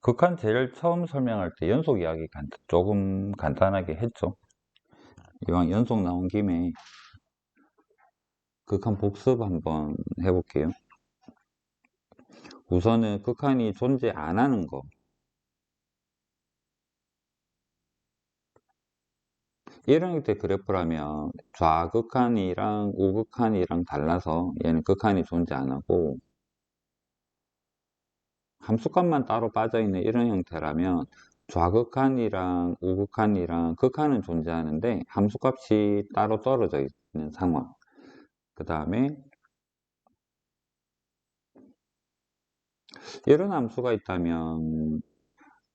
극한 제일 처음 설명할 때 연속 이야기 조금 간단하게 했죠. 이왕 연속 나온 김에 극한 복습 한번 해볼게요. 우선은 극한이 존재 안 하는 거. 이런 형태 그래프라면 좌극한이랑 우극한이랑 달라서 얘는 극한이 존재 안 하고, 함수값만 따로 빠져있는 이런 형태라면 좌극한이랑 우극한이랑 극한은 존재하는데 함수값이 따로 떨어져 있는 상황. 그 다음에 이런 함수가 있다면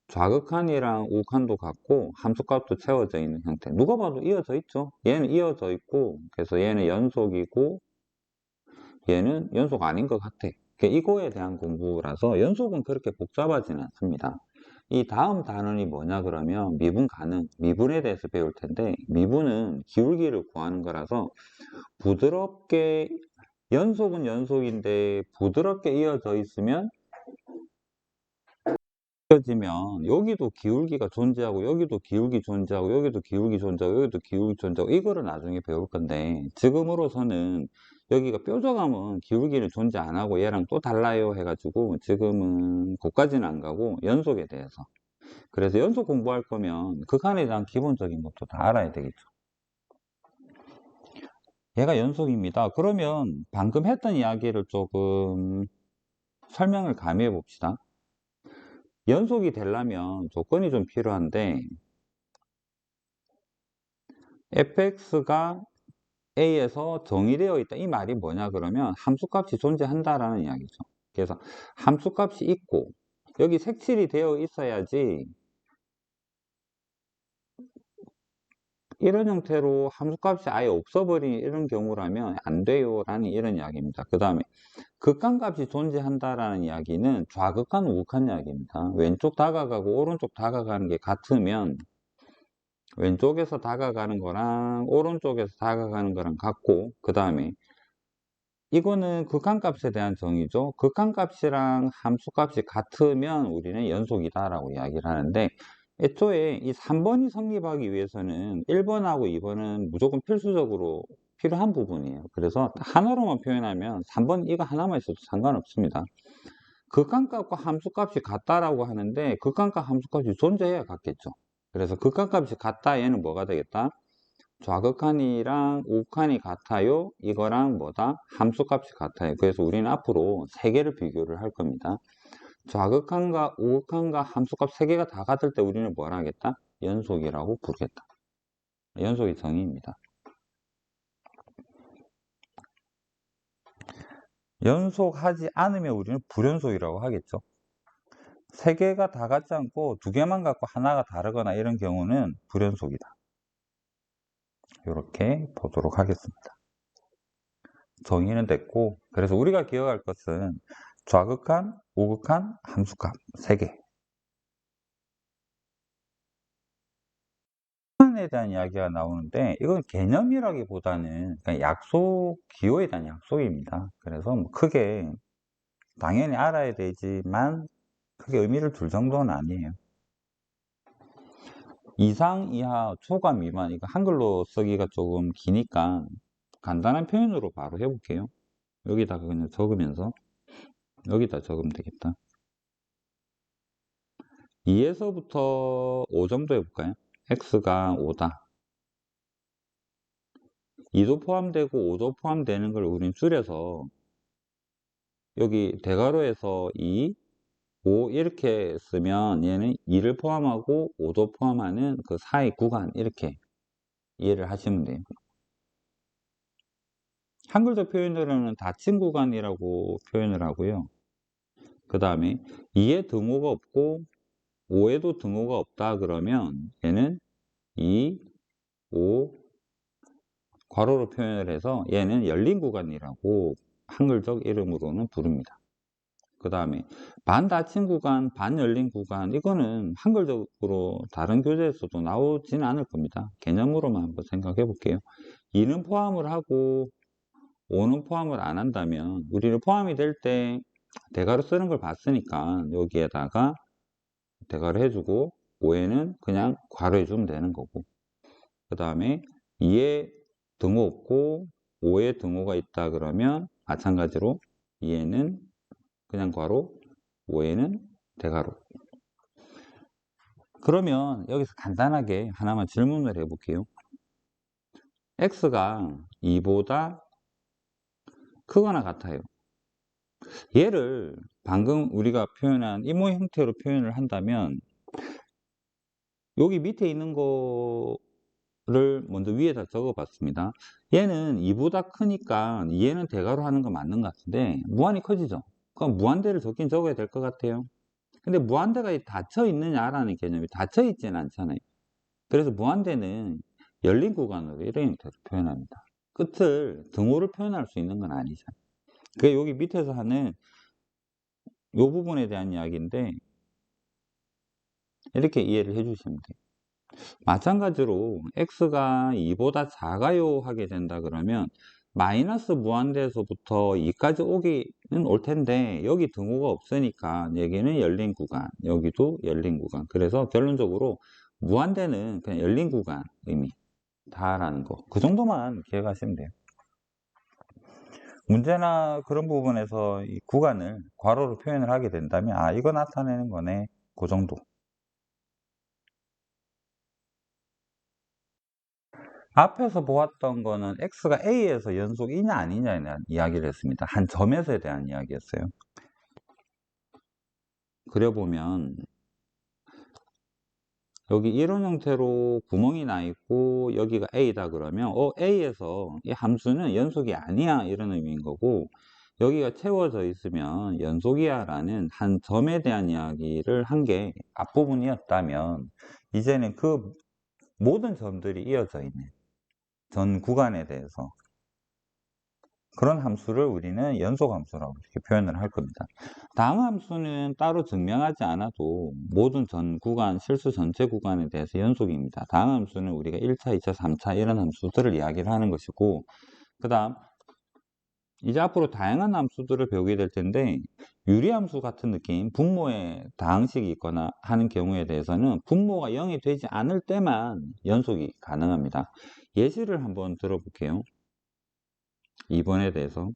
좌극한이랑 우극한도 같고 함수값도 채워져 있는 형태. 누가 봐도 이어져 있죠. 얘는 이어져 있고, 그래서 얘는 연속이고 얘는 연속 아닌 것 같아. 이거에 대한 공부라서 연속은 그렇게 복잡하진 않습니다. 이 다음 단원이 뭐냐 그러면 미분 가능, 미분에 대해서 배울 텐데, 미분은 기울기를 구하는 거라서 부드럽게, 연속은 연속인데 부드럽게 이어져 있으면, 이어지면 여기도 기울기가 존재하고 여기도 기울기 존재하고 여기도 기울기 존재하고 여기도 기울기 존재하고, 이거를 나중에 배울 건데 지금으로서는 여기가 뾰족하면 기울기는 존재 안 하고 얘랑 또 달라요 해가지고 지금은 거기까지는 안 가고 연속에 대해서. 그래서 연속 공부할 거면 극한에 대한 기본적인 것도 다 알아야 되겠죠. 얘가 연속입니다. 그러면 방금 했던 이야기를 조금 설명을 가미해 봅시다. 연속이 되려면 조건이 좀 필요한데, fx가 a에서 정의되어 있다. 이 말이 뭐냐 그러면 함수값이 존재한다라는 이야기죠. 그래서 함수값이 있고 여기 색칠이 되어 있어야지, 이런 형태로 함수값이 아예 없어버린 이런 경우라면 안 돼요 라는 이런 이야기입니다. 그 다음에 극한값이 존재한다라는 이야기는 좌극한 우극한 이야기입니다. 왼쪽 다가가고 오른쪽 다가가는 게 같으면 왼쪽에서 다가가는 거랑 오른쪽에서 다가가는 거랑 같고, 그 다음에 이거는 극한값에 대한 정의죠. 극한값이랑 함수값이 같으면 우리는 연속이다라고 이야기를 하는데, 애초에 이 3번이 성립하기 위해서는 1번하고 2번은 무조건 필수적으로 필요한 부분이에요. 그래서 하나로만 표현하면 3번 이거 하나만 있어도 상관없습니다. 극한값과 함수값이 같다라고 하는데 극한값 함수값이 존재해야 같겠죠. 그래서 극한값이 같다, 얘는 뭐가 되겠다? 좌극한이랑 우극한이 같아요. 이거랑 뭐다? 함수값이 같아요. 그래서 우리는 앞으로 세 개를 비교를 할 겁니다. 좌극한과 우극한과 함수값 세 개가 다 같을 때 우리는 뭘 하겠다? 연속이라고 부르겠다. 연속의 정의입니다. 연속하지 않으면 우리는 불연속이라고 하겠죠. 세 개가 다 같지 않고 두 개만 갖고 하나가 다르거나 이런 경우는 불연속이다. 이렇게 보도록 하겠습니다. 정의는 됐고, 그래서 우리가 기억할 것은 좌극한, 우극한, 함수값 3개. 극한에 대한 이야기가 나오는데 이건 개념이라기보다는 그냥 약속, 기호에 대한 약속입니다. 그래서 뭐 크게 당연히 알아야 되지만 크게 의미를 둘 정도는 아니에요. 이상, 이하, 초과, 미만, 이거 한글로 쓰기가 조금 기니까 간단한 표현으로 바로 해볼게요. 여기다가 그냥 적으면서 여기다 적으면 되겠다. 2에서부터 5 정도 해볼까요? x가 5다. 2도 포함되고 5도 포함되는 걸 우린 줄여서 여기 대괄호에서 2, 5 이렇게 쓰면 얘는 2를 포함하고 5도 포함하는 그 사이 구간, 이렇게 이해를 하시면 돼요. 한글적 표현으로는 닫힌 구간이라고 표현을 하고요. 그 다음에 2에 등호가 없고 5에도 등호가 없다 그러면 얘는 2, 5, 괄호로 표현을 해서 얘는 열린 구간이라고 한글적 이름으로는 부릅니다. 그 다음에 반 닫힌 구간, 반 열린 구간, 이거는 한글적으로 다른 교재에서도 나오지는 않을 겁니다. 개념으로만 한번 생각해 볼게요. 2는 포함을 하고 5는 포함을 안 한다면 우리는 포함이 될 때 대괄호 쓰는 걸 봤으니까 여기에다가 대괄호 해주고 5에는 그냥 괄호 해주면 되는 거고, 그 다음에 2에 등호 없고 5에 등호가 있다 그러면 마찬가지로 2에는 그냥 괄호, 5에는 대괄호. 그러면 여기서 간단하게 하나만 질문을 해볼게요. x가 2보다 크거나 같아요. 얘를 방금 우리가 표현한 이모 형태로 표현을 한다면 여기 밑에 있는 거를 먼저 위에다 적어 봤습니다. 얘는 2보다 크니까 얘는 대괄호 하는 거 맞는 것 같은데 무한이 커지죠. 그럼 무한대를 적긴 적어야 될 것 같아요. 근데 무한대가 닫혀 있느냐라는 개념이 닫혀 있지는 않잖아요. 그래서 무한대는 열린 구간으로 이런 형태로 표현합니다. 끝을 등호를 표현할 수 있는 건 아니잖아요. 그게 여기 밑에서 하는 이 부분에 대한 이야기인데 이렇게 이해를 해주시면 돼요. 마찬가지로 x가 2보다 작아요 하게 된다 그러면 마이너스 무한대에서부터 2까지 오기는 올 텐데 여기 등호가 없으니까 여기는 열린 구간, 여기도 열린 구간. 그래서 결론적으로 무한대는 그냥 열린 구간 의미다라는 거. 그 정도만 기억하시면 돼요. 문제나 그런 부분에서 이 구간을 괄호로 표현을 하게 된다면 아 이거 나타내는 거네. 그 정도. 앞에서 보았던 거는 x가 a에서 연속이냐 아니냐에 대한 이야기를 했습니다. 한 점에서에 대한 이야기였어요. 그려보면 여기 이런 형태로 구멍이 나 있고 여기가 a다 그러면 a에서 이 함수는 연속이 아니야 이런 의미인 거고 여기가 채워져 있으면 연속이야 라는 한 점에 대한 이야기를 한 게 앞부분이었다면 이제는 그 모든 점들이 이어져 있는 전 구간에 대해서 그런 함수를 우리는 연속 함수라고 이렇게 표현을 할 겁니다. 다음 함수는 따로 증명하지 않아도 모든 전 구간, 실수 전체 구간에 대해서 연속입니다. 다음 함수는 우리가 1차, 2차, 3차 이런 함수들을 이야기를 하는 것이고 그 다음 이제 앞으로 다양한 함수들을 배우게 될 텐데 유리함수 같은 느낌, 분모에 다항식이 있거나 하는 경우에 대해서는 분모가 0이 되지 않을 때만 연속이 가능합니다. 예시를 한번 들어볼게요. 2번에 대해서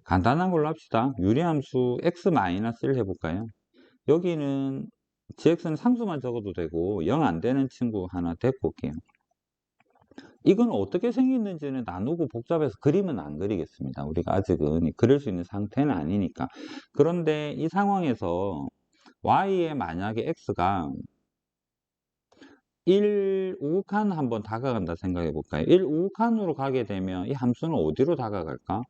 간단한 걸로 합시다. 유리함수 x-1 해볼까요? 여기는 gx는 상수만 적어도 되고 0 안 되는 친구 하나 데리고 올게요. 이건 어떻게 생겼는지는 나누고 복잡해서 그림은 안 그리겠습니다. 우리가 아직은 그릴 수 있는 상태는 아니니까. 그런데 이 상황에서 y에 만약에 x가 1 우극한 한번 다가간다 생각해 볼까요? 1 우극한으로 가게 되면 이 함수는 어디로 다가갈까?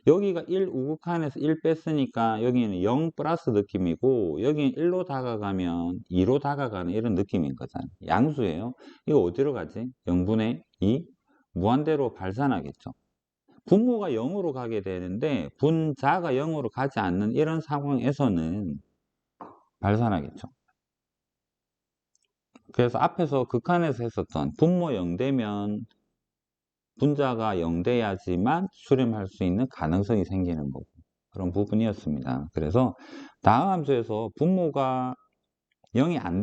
여기가 1 우극한에서 1 뺐으니까 여기는 0 플러스 느낌이고 여기는 1로 다가가면 2로 다가가는 이런 느낌인 거잖아요. 양수예요. 이거 어디로 가지? 0분의 2? 무한대로 발산하겠죠. 분모가 0으로 가게 되는데 분자가 0으로 가지 않는 이런 상황에서는 발산하겠죠. 그래서 앞에서 극한에서 했었던 분모 0되면 분자가 0돼야지만 수렴할 수 있는 가능성이 생기는 거고 그런 부분이었습니다. 그래서 다음 함수에서 분모가 0이 안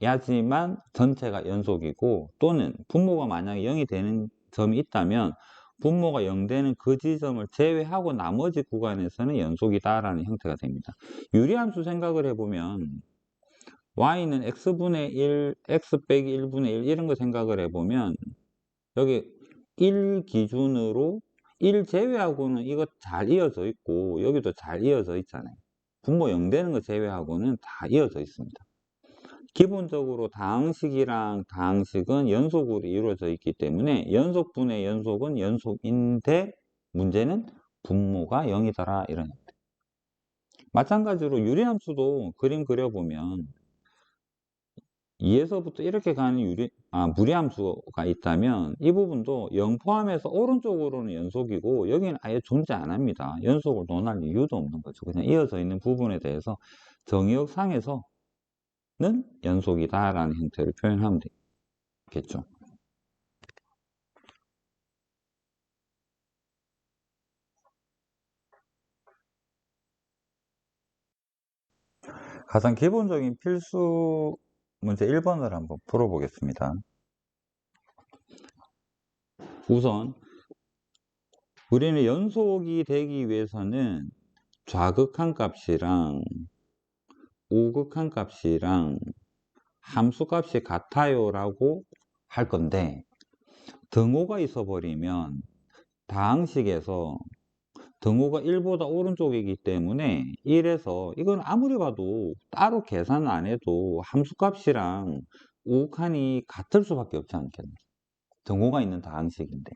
돼야지만 전체가 연속이고 또는 분모가 만약에 0이 되는 점이 있다면 분모가 0 되는 그 지점을 제외하고 나머지 구간에서는 연속이다라는 형태가 됩니다. 유리함수 생각을 해보면 y는 x분의 1, x 빼기 1분의 1 이런 거 생각을 해보면 여기 1 기준으로 1 제외하고는 이거 잘 이어져 있고 여기도 잘 이어져 있잖아요. 분모 0 되는 거 제외하고는 다 이어져 있습니다. 기본적으로 다항식이랑 다항식은 연속으로 이루어져 있기 때문에 연속분의 연속은 연속인데 문제는 분모가 0이더라 이런 형태. 마찬가지로 유리함수도 그림 그려보면 2에서부터 이렇게 가는 무리함수가 있다면 이 부분도 0 포함해서 오른쪽으로는 연속이고 여기는 아예 존재 안 합니다. 연속을 논할 이유도 없는 거죠. 그냥 이어져 있는 부분에 대해서 정의역상에서는 연속이다라는 형태를 표현하면 되겠죠. 가장 기본적인 필수 문제 1번을 한번 풀어보겠습니다. 우선 우리는 연속이 되기 위해서는 좌극한 값이랑 우극한 값이랑 함수값이 같아요 라고 할 건데, 등호가 있어 버리면 다항식에서 등호가 1보다 오른쪽이기 때문에 1에서, 이건 아무리 봐도 따로 계산 안 해도 함수값이랑 우극한이 같을 수밖에 없지 않겠나. 등호가 있는 다항식인데.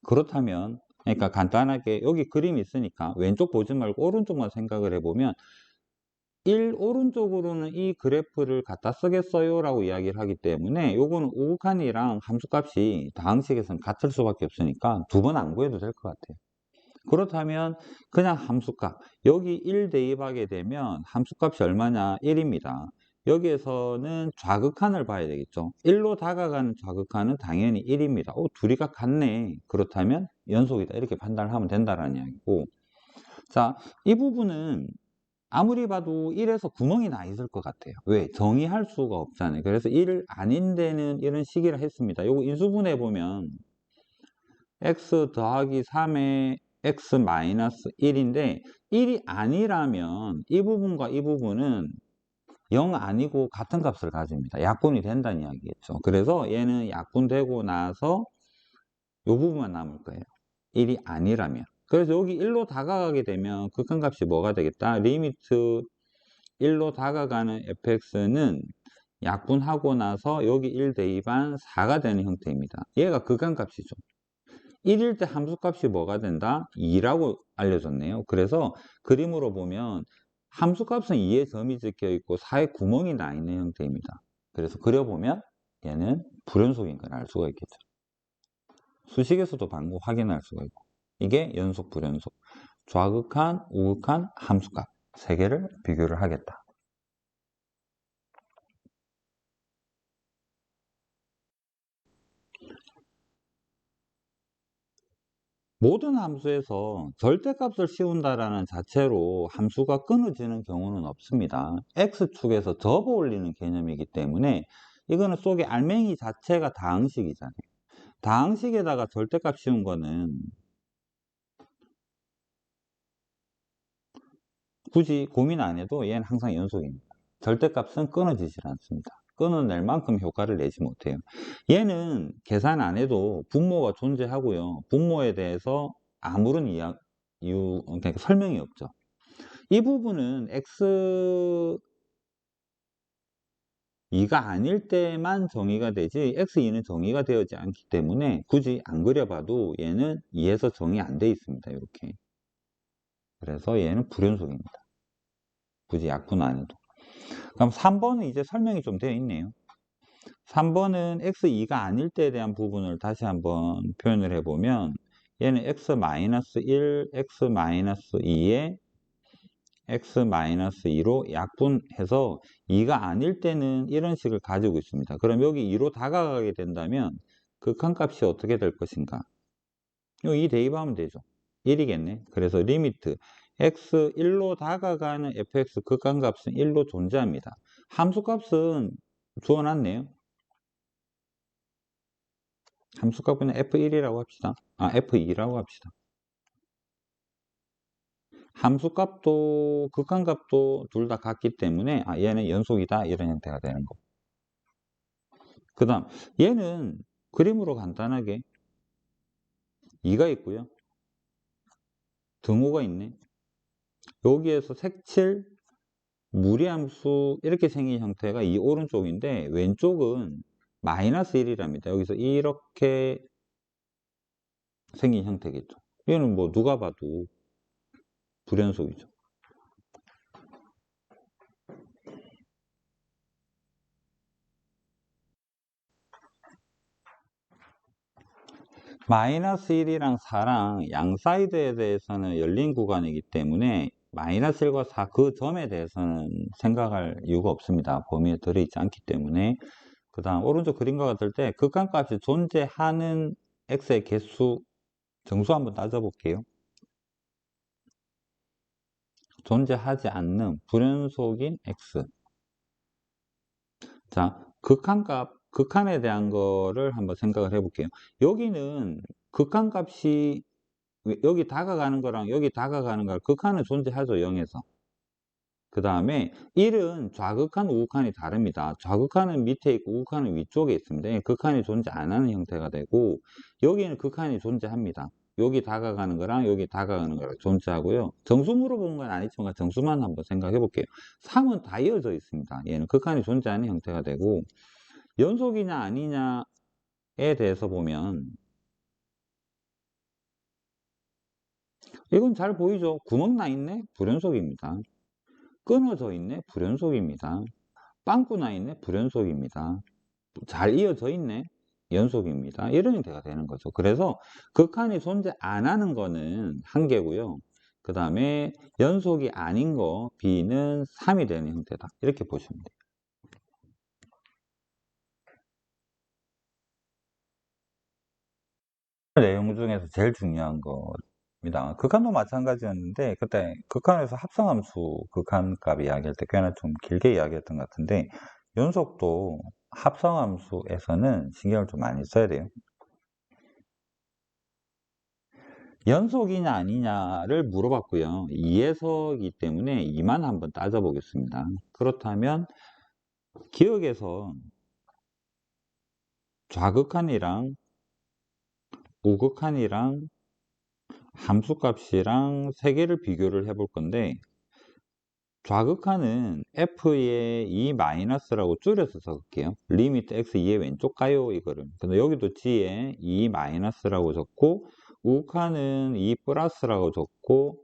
그렇다면, 그러니까 간단하게 여기 그림이 있으니까 왼쪽 보지 말고 오른쪽만 생각을 해보면 1 오른쪽으로는 이 그래프를 갖다 쓰겠어요 라고 이야기를 하기 때문에 요거는 우극한이랑 함수값이 다항식에서는 같을 수밖에 없으니까 두 번 안 구해도 될 것 같아요. 그렇다면 그냥 함수값, 여기 1 대입하게 되면 함수값이 얼마냐? 1입니다. 여기에서는 좌극한을 봐야 되겠죠. 1로 다가가는 좌극한은 당연히 1입니다. 둘이가 같네. 그렇다면 연속이다. 이렇게 판단을 하면 된다는 이야기고, 자, 이 부분은 아무리 봐도 1에서 구멍이 나 있을 것 같아요. 왜? 정의할 수가 없잖아요. 그래서 1 아닌 데는 이런 식이라 했습니다. 요거 인수분해 보면 x 더하기 3에 x 마이너스 1인데 1이 아니라면 이 부분과 이 부분은 0 아니고 같은 값을 가집니다. 약분이 된다는 이야기겠죠. 그래서 얘는 약분되고 나서 이 부분만 남을 거예요. 1이 아니라면. 그래서 여기 1로 다가가게 되면 극한값이 뭐가 되겠다? 리미트 1로 다가가는 fx는 약분하고 나서 여기 1 대입한 4가 되는 형태입니다. 얘가 극한값이죠. 1일 때 함수값이 뭐가 된다? 2라고 알려줬네요. 그래서 그림으로 보면 함수값은 2에 점이 찍혀 있고 4에 구멍이 나 있는 형태입니다. 그래서 그려보면 얘는 불연속인 걸 알 수가 있겠죠. 수식에서도 방금 확인할 수가 있고, 이게 연속 불연속, 좌극한, 우극한, 함수값 세 개를 비교를 하겠다. 모든 함수에서 절대값을 씌운다라는 자체로 함수가 끊어지는 경우는 없습니다. X축에서 접어 올리는 개념이기 때문에 이거는 속에 알맹이 자체가 다항식이잖아요. 다항식에다가 절대값 씌운 거는 굳이 고민 안 해도 얘는 항상 연속입니다. 절대값은 끊어지질 않습니다. 끊어낼 만큼 효과를 내지 못해요. 얘는 계산 안 해도 분모가 존재하고요. 분모에 대해서 아무런 그러니까 설명이 없죠. 이 부분은 x2가 아닐 때만 정의가 되지 x2는 정의가 되지 않기 때문에 굳이 안 그려봐도 얘는 2에서 정의 안 돼 있습니다. 이렇게. 그래서 얘는 불연속입니다. 굳이 약분 안 해도. 그럼 3번은 이제 설명이 좀 되어 있네요. 3번은 x2가 아닐 때에 대한 부분을 다시 한번 표현을 해보면 얘는 x-1, x-2에 x-2로 약분해서 2가 아닐 때는 이런 식을 가지고 있습니다. 그럼 여기 2로 다가가게 된다면 극한값이 어떻게 될 것인가? 이 2 대입하면 되죠. 1이겠네. 그래서 리미트 x 1로 다가가는 fx 극한값은 1로 존재합니다. 함수값은 주어놨네요. 함수값은 f1이라고 합시다. f2라고 합시다. 함수값도 극한값도 둘 다 같기 때문에 얘는 연속이다 이런 형태가 되는 거. 그 다음 얘는 그림으로 간단하게 2가 있고요. 등호가 있네. 여기에서 색칠 무리함수 이렇게 생긴 형태가 이 오른쪽인데 왼쪽은 마이너스 1이랍니다. 여기서 이렇게 생긴 형태겠죠. 얘는 뭐 누가 봐도 불연속이죠. 마이너스 1이랑 4랑 양 사이드에 대해서는 열린 구간이기 때문에 마이너스 1과 4 그 점에 대해서는 생각할 이유가 없습니다. 범위에 들어있지 않기 때문에. 그 다음 오른쪽 그림과 같을 때 극한값이 존재하는 x의 개수 정수 한번 따져볼게요. 존재하지 않는 불연속인 x. 자, 극한에 대한 거를 한번 생각을 해볼게요. 여기는 극한값이 여기 다가가는 거랑 여기 다가가는 거랑 극한은 존재하죠, 0에서. 그 다음에 1은 좌극한, 우극한이 다릅니다. 좌극한은 밑에 있고 우극한은 위쪽에 있습니다. 극한이 존재 안 하는 형태가 되고, 여기는 극한이 존재합니다. 여기 다가가는 거랑 여기 다가가는 거랑 존재하고요. 정수 물어본 건 아니지만 정수만 한번 생각해 볼게요. 3은 다 이어져 있습니다. 얘는 극한이 존재하는 형태가 되고, 연속이냐 아니냐에 대해서 보면 이건 잘 보이죠? 구멍 나 있네? 불연속입니다. 끊어져 있네? 불연속입니다. 빵꾸 나 있네? 불연속입니다. 잘 이어져 있네? 연속입니다. 이런 형태가 되는 거죠. 그래서 극한이 존재 안 하는 거는 한 개고요. 그 다음에 연속이 아닌 거 B는 3이 되는 형태다. 이렇게 보시면 돼요. 내용 중에서 제일 중요한 겁니다. 극한도 마찬가지였는데 그때 극한에서 합성함수 극한값 이야기할 때 꽤나 좀 길게 이야기했던 것 같은데, 연속도 합성함수에서는 신경을 좀 많이 써야 돼요. 연속이냐 아니냐를 물어봤고요. 2에서이기 때문에 2만 한번 따져보겠습니다. 그렇다면 기억에서 좌극한이랑 우극한이랑 함수값이랑 세 개를 비교를 해볼 건데, 좌극한은 f의 2-라고 줄여서 적을게요. 리미트 x 2의 왼쪽 가요, 이거를. 근데 여기도 g에 2-라고 적고, 우극한은 2 플러스라고 적고,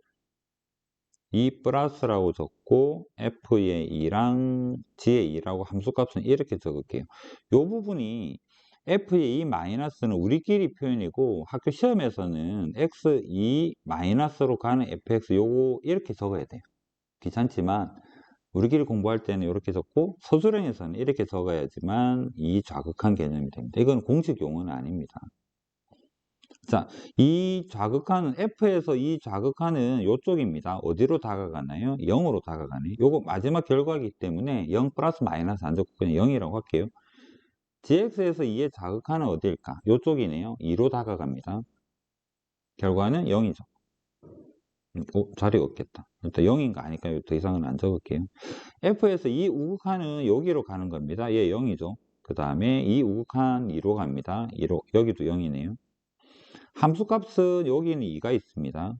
2 플러스라고 적고, f의 2랑 g의 2라고 함수값은 이렇게 적을게요. 이 부분이 f의 2-는 우리끼리 표현이고, 학교 시험에서는 x2-로 가는 fx 요거 이렇게 적어야 돼요. 귀찮지만 우리끼리 공부할 때는 이렇게 적고, 서술형에서는 이렇게 적어야지만 이 좌극한 개념이 됩니다. 이건 공식 용어는 아닙니다. 자, 이 좌극한은 F에서 이 좌극한은 이쪽입니다. 어디로 다가가나요? 0으로 다가가네. 요거 마지막 결과이기 때문에 0 플러스 마이너스 안 적고 그냥 0이라고 할게요. GX에서 2의 좌극한은 어디일까? 이쪽이네요. 2로 다가갑니다. 결과는 0이죠. 자리가 없겠다. 일단 0인 거 아니까 더 이상은 안 적을게요. F에서 이 우극한은 여기로 가는 겁니다. 얘 0이죠. 그 다음에 이 우극한 2로 갑니다. 2로, 여기도 0이네요. 함수값은 여기는 2가 있습니다.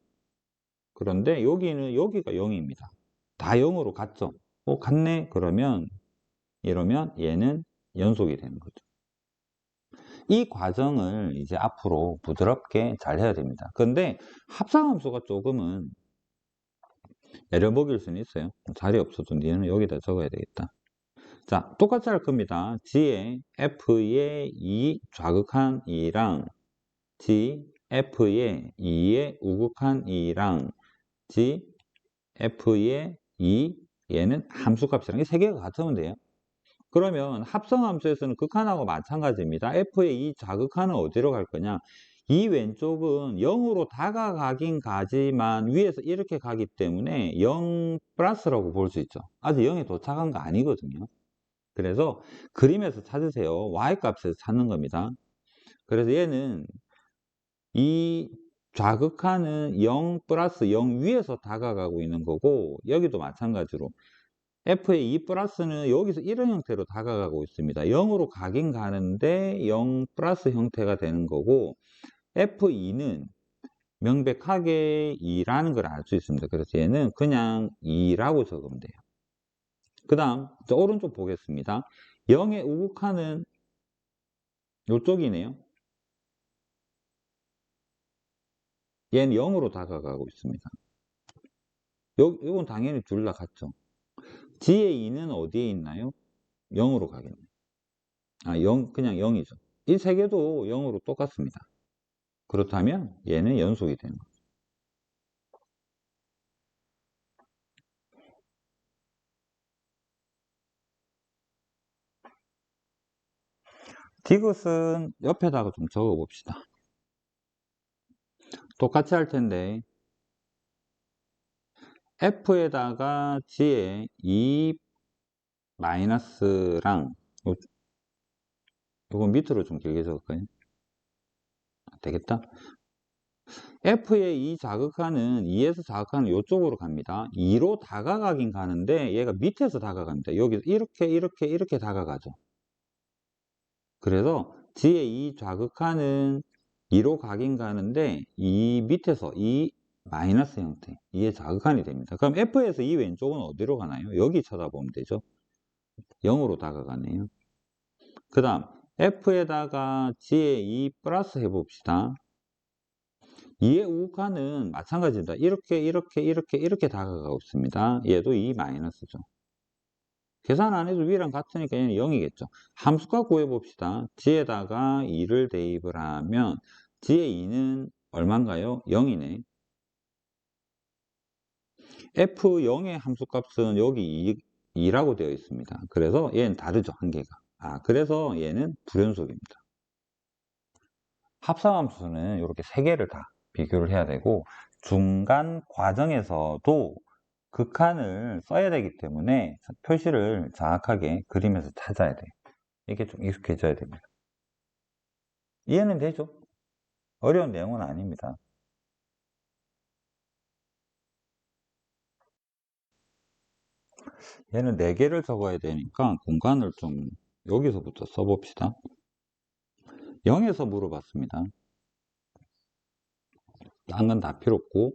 그런데 여기가 0입니다. 다 0으로 갔죠. 갔네? 이러면 얘는 연속이 되는 거죠. 이 과정을 이제 앞으로 부드럽게 잘 해야 됩니다. 근데 합성함수가 조금은 에러먹일 수는 있어요. 자리 없어도 니는 여기다 적어야 되겠다. 자, 똑같이 할 겁니다. G의 F의 2 좌극한 2랑 G, F의 2의 우극한 2랑 G, F의 2, 얘는 함수값이랑 이 세 개가 같으면 돼요. 그러면 합성함수에서는 극한하고 마찬가지입니다. F의 이 좌극한은 어디로 갈 거냐? 이 왼쪽은 0으로 다가가긴 가지만 위에서 이렇게 가기 때문에 0 플러스라고 볼 수 있죠. 아직 0에 도착한 거 아니거든요. 그래서 그림에서 찾으세요. Y값에서 찾는 겁니다. 그래서 얘는 이 좌극한은 0 플러스 0 위에서 다가가고 있는 거고, 여기도 마찬가지로 F의 2 플러스는 여기서 이런 형태로 다가가고 있습니다. 0으로 가긴 가는데 0 플러스 형태가 되는 거고, F2는 명백하게 2라는 걸 알 수 있습니다. 그래서 얘는 그냥 2라고 적으면 돼요. 그 다음 오른쪽 보겠습니다. 0의 우극한은 이쪽이네요. 얘는 0으로 다가가고 있습니다. 요건 당연히 둘 다 같죠. G의 2는 어디에 있나요? 0으로 가겠네요. 0, 그냥 0이죠. 이 세 개도 0으로 똑같습니다. 그렇다면 얘는 연속이 되는 거죠. 디귿은 옆에다가 좀 적어 봅시다. 똑같이 할 텐데 f에다가 g의 2 마이너스랑 요거 밑으로 좀 길게 적을까요? 되겠다. f의 이 자극하는 2에서 자극하는 이쪽으로 갑니다. 2로 다가가긴 가는데 얘가 밑에서 다가갑니다. 여기 이렇게 다가가죠. 그래서 g의 이 자극하는 2로 가긴 가는데 이 밑에서 이 마이너스 형태, 이에 자극한이 됩니다. 그럼 f에서 이 왼쪽은 어디로 가나요? 여기 쳐다보면 되죠. 0으로 다가가네요. 그 다음 f에다가 g의 2 플러스 해봅시다. 2의 우극한은 마찬가지입니다. 이렇게 다가가고 있습니다. 얘도 2 마이너스죠. 계산 안 해도 위랑 같으니까 얘는 0이겠죠. 함수값 구해봅시다. g에다가 2를 대입을 하면 g의 2는 얼마인가요? 0이네. f0의 함수값은 여기 2라고 되어 있습니다. 그래서 얘는 다르죠. 한계가. 그래서 얘는 불연속입니다. 합성함수는 이렇게 세 개를 다 비교를 해야 되고 중간 과정에서도 극한을 써야 되기 때문에 표시를 정확하게 그림에서 찾아야 돼요. 이게 좀 익숙해져야 됩니다. 이해는 되죠? 어려운 내용은 아닙니다. 얘는 4개를 적어야 되니까 공간을 좀 여기서부터 써봅시다. 0에서 물어봤습니다. 딴 건 다 필요 없고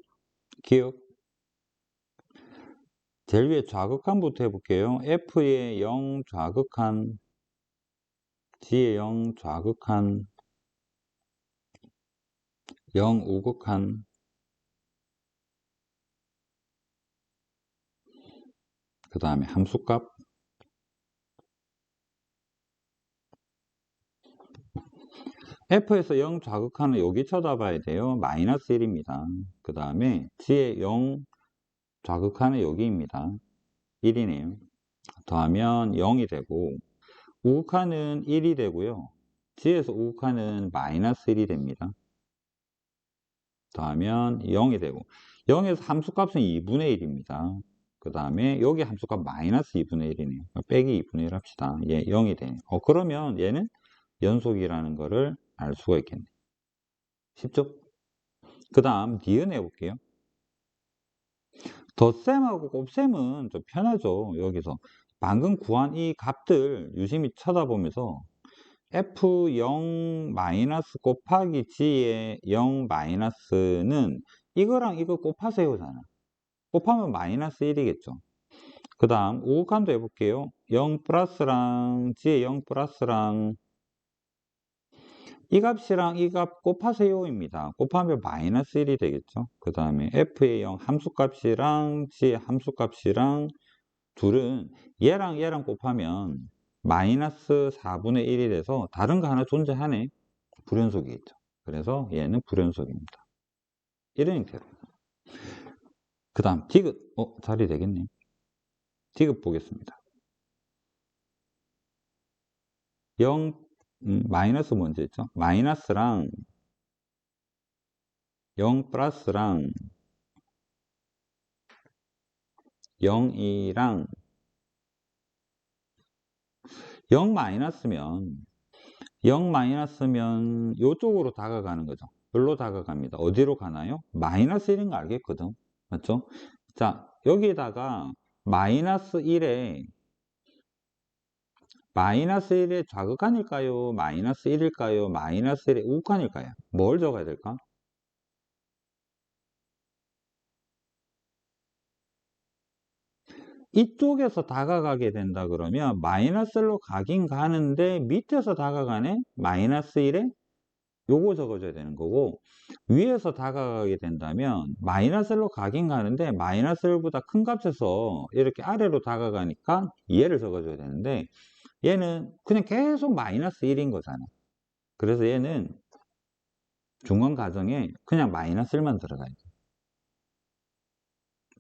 기억. 제일 위에 좌극한부터 해볼게요. F의 0 좌극한, G의 0 좌극한, 0 우극한, 그 다음에 함수값, F에서 0 좌극하는 여기 쳐다봐야 돼요. 마이너스 1입니다. 그 다음에 G의 0 좌극하는 여기입니다. 1이네요. 더하면 0이 되고 우극하는 1이 되고요. G에서 우극하는 마이너스 1이 됩니다. 더하면 0이 되고 0에서 함수값은 2분의 1입니다. 그 다음에 여기 함수값 마이너스 2분의 1이네요. 빼기 2분의 1 합시다. 얘 0이 되네요. 그러면 얘는 연속이라는 거를 알 수가 있겠네. 쉽죠? 그 다음 니은 해볼게요. 덧셈하고 곱셈은 좀 편하죠. 여기서 방금 구한 이 값들 유심히 쳐다보면서 F0 마이너스 곱하기 G의 0 마이너스는 이거랑 이거 곱하세요잖아. 곱하면 마이너스 1이겠죠. 그 다음 우극함도 해볼게요. 0 플러스랑 G의 0 플러스랑 이 값이랑 이 값 곱하세요입니다. 곱하면 마이너스 1이 되겠죠. 그 다음에 F의 0 함수값이랑 G의 함수값이랑 둘은 얘랑 곱하면 마이너스 4분의 1이 돼서 다른 거 하나 존재하네. 불연속이겠죠. 그래서 얘는 불연속입니다. 이런 형태로. 그 다음 디귿. 자리 되겠네. 디귿 보겠습니다. 0 마이너스 먼저 있죠. 마이너스랑 0 플러스랑 0이랑 0 마이너스면 0 마이너스면 이쪽으로 다가가는 거죠. 여기로 다가갑니다. 어디로 가나요? 마이너스 1인 거 알겠거든. 맞죠? 자, 여기에다가 마이너스 1에 좌극한일까요? 마이너스 1일까요? 마이너스 1의 우극한일까요? 뭘 적어야 될까? 이쪽에서 다가가게 된다 그러면 마이너스로 가긴 가는데 밑에서 다가가네? 마이너스 1에 요거 적어줘야 되는 거고 위에서 다가가게 된다면 마이너스로 가긴 가는데 마이너스 1보다 큰 값에서 이렇게 아래로 다가가니까 2를 적어줘야 되는데 얘는 그냥 계속 마이너스 1인 거잖아. 그래서 얘는 중간 가정에 그냥 마이너스 1만 들어가야 돼.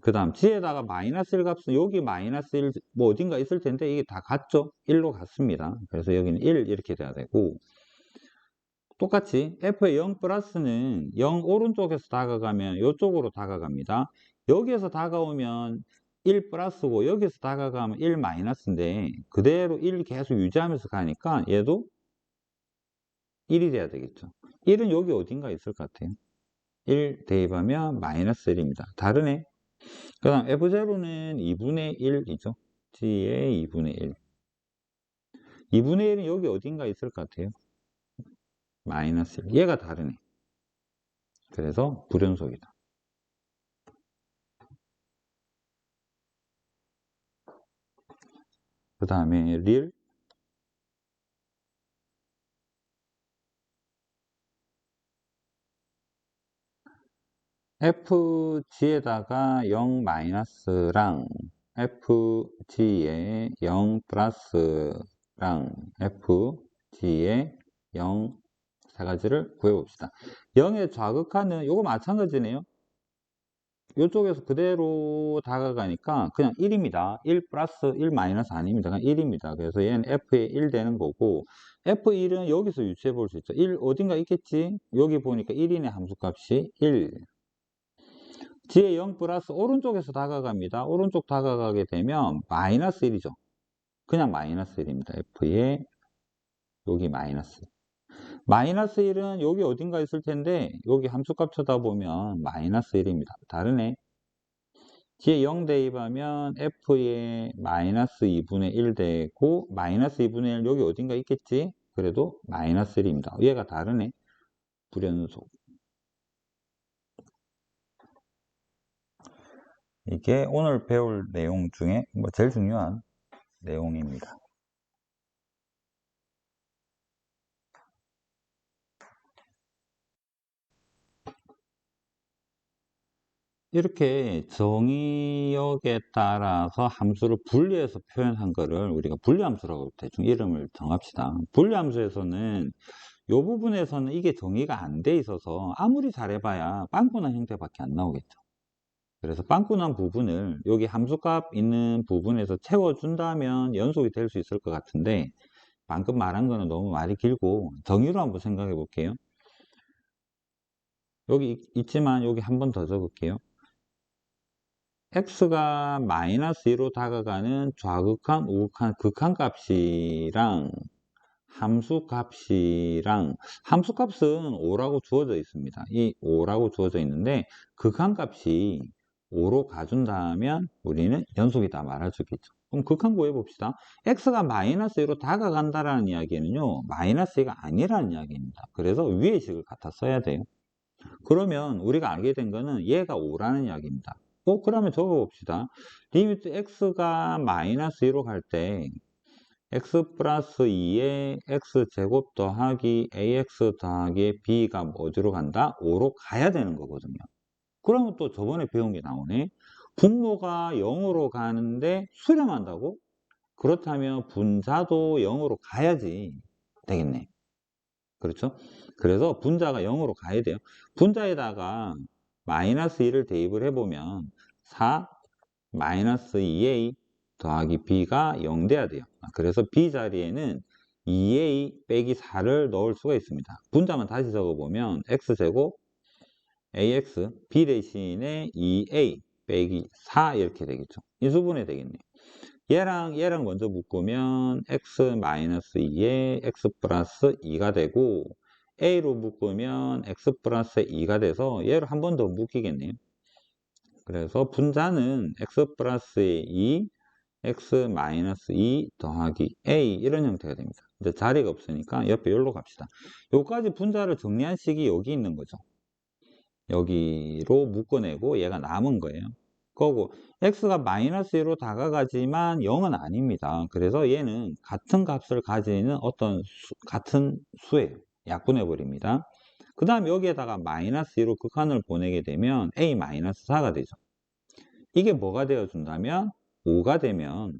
그 다음 G에다가 마이너스 1 값은 여기 마이너스 1 뭐 어딘가 있을 텐데 이게 다 같죠? 1로 같습니다. 그래서 여기는 1 이렇게 돼야 되고 똑같이 F의 0 플러스는 0 오른쪽에서 다가가면 이쪽으로 다가갑니다. 여기에서 다가오면 1 플러스고 여기서 다가가면 1 마이너스인데 그대로 1 계속 유지하면서 가니까 얘도 1이 돼야 되겠죠. 1은 여기 어딘가 있을 것 같아요. 1 대입하면 마이너스 1입니다. 다르네. 그 다음 F0는 2분의 1이죠. G의 2분의 1. 2분의 1은 여기 어딘가 있을 것 같아요. 마이너스 1. 얘가 다르네. 그래서 불연속이다. 그 다음에 릴 FG에다가 0 마이너스랑 FG에 0 플러스랑 FG에 0 세 가지를 구해봅시다. 0의 좌극하는 요거 마찬가지네요. 이쪽에서 그대로 다가가니까 그냥 1입니다. 1 플러스 1 마이너스 아닙니다. 그냥 1입니다. 그래서 얘는 F에 1 되는 거고 F1은 여기서 유추해 볼 수 있죠. 1 어딘가 있겠지? 여기 보니까 1이네 함수값이 1. G에 0 플러스 오른쪽에서 다가갑니다. 오른쪽 다가가게 되면 마이너스 1이죠. 그냥 마이너스 1입니다. F에 여기 마이너스. 마이너스 1은 여기 어딘가 있을 텐데 여기 함수값 쳐다보면 마이너스 1입니다. 다르네. G에 0 대입하면 F에 마이너스 2분의 1 되고 마이너스 2분의 1 여기 어딘가 있겠지? 그래도 마이너스 1입니다. 얘가 다르네. 불연속. 이게 오늘 배울 내용 중에 제일 중요한 내용입니다. 이렇게 정의역에 따라서 함수를 분리해서 표현한 거를 우리가 분리함수라고 대충 이름을 정합시다. 분리함수에서는 이 부분에서는 이게 정의가 안 돼 있어서 아무리 잘해봐야 빵꾸난 형태밖에 안 나오겠죠. 그래서 빵꾸난 부분을 여기 함수값 있는 부분에서 채워준다면 연속이 될 수 있을 것 같은데 방금 말한 거는 너무 말이 길고 정의로 한번 생각해 볼게요. 여기 있지만 여기 한 번 더 적을게요. x가 마이너스 2로 다가가는 좌극한, 우극한, 극한값이랑 함수값이랑 함수값은 5라고 주어져 있습니다. 이 5라고 주어져 있는데 극한값이 5로 가준다면 우리는 연속이다 말아주겠죠. 그럼 극한 구해봅시다. x가 마이너스 2로 다가간다라는 이야기는요. 마이너스 2가 아니라는 이야기입니다. 그래서 위의 식을 갖다 써야 돼요. 그러면 우리가 알게 된 거는 얘가 5라는 이야기입니다. 그러면 적어봅시다. 리미트 x가 마이너스 2로 갈 때 x 플러스 2에 x제곱 더하기 ax 더하기 b가 어디로 간다? 5로 가야 되는 거거든요. 그러면 또 저번에 배운 게 나오네. 분모가 0으로 가는데 수렴한다고? 그렇다면 분자도 0으로 가야지 되겠네. 그렇죠? 그래서 분자가 0으로 가야 돼요. 분자에다가 마이너스 2를 대입을 해보면 4 마이너스 2a 더하기 b가 0 돼야 돼요. 그래서 b 자리에는 2a 빼기 4를 넣을 수가 있습니다. 분자만 다시 적어보면 x제곱 ax b 대신에 2a 빼기 4 이렇게 되겠죠. 인수분해 되겠네요. 얘랑 먼저 묶으면 x 마이너스 2에 x 플러스 2가 되고 a로 묶으면 x 플러스 2가 돼서 얘를 한 번 더 묶이겠네요. 그래서 분자는 x 플러스 2, x 마이너스 2 더하기 a 이런 형태가 됩니다. 이제 자리가 없으니까 옆에 여기로 갑시다. 여기까지 분자를 정리한 식이 여기 있는 거죠. 여기로 묶어내고 얘가 남은 거예요. 거고 x가 마이너스 1로 다가가지만 0은 아닙니다. 그래서 얘는 같은 값을 가지는 어떤 같은 수예요. 약분해 버립니다. 그 다음 여기에다가 마이너스 2로 극한을 보내게 되면 a 마이너스 4가 되죠. 이게 뭐가 되어준다면 5가 되면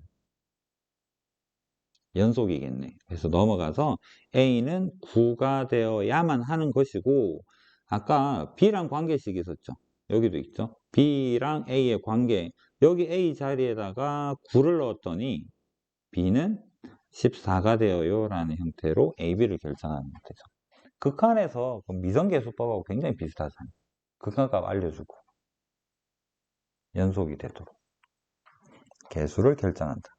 연속이겠네. 그래서 넘어가서 a는 9가 되어야만 하는 것이고 아까 b랑 관계식 있었죠. 여기도 있죠. b랑 a의 관계. 여기 a 자리에다가 9를 넣었더니 b는 14가 되어요 라는 형태로 ab를 결정하는 형태죠. 극한에서 미성계수법하고 굉장히 비슷하잖아요. 극한값 알려주고 연속이 되도록 개수를 결정한다.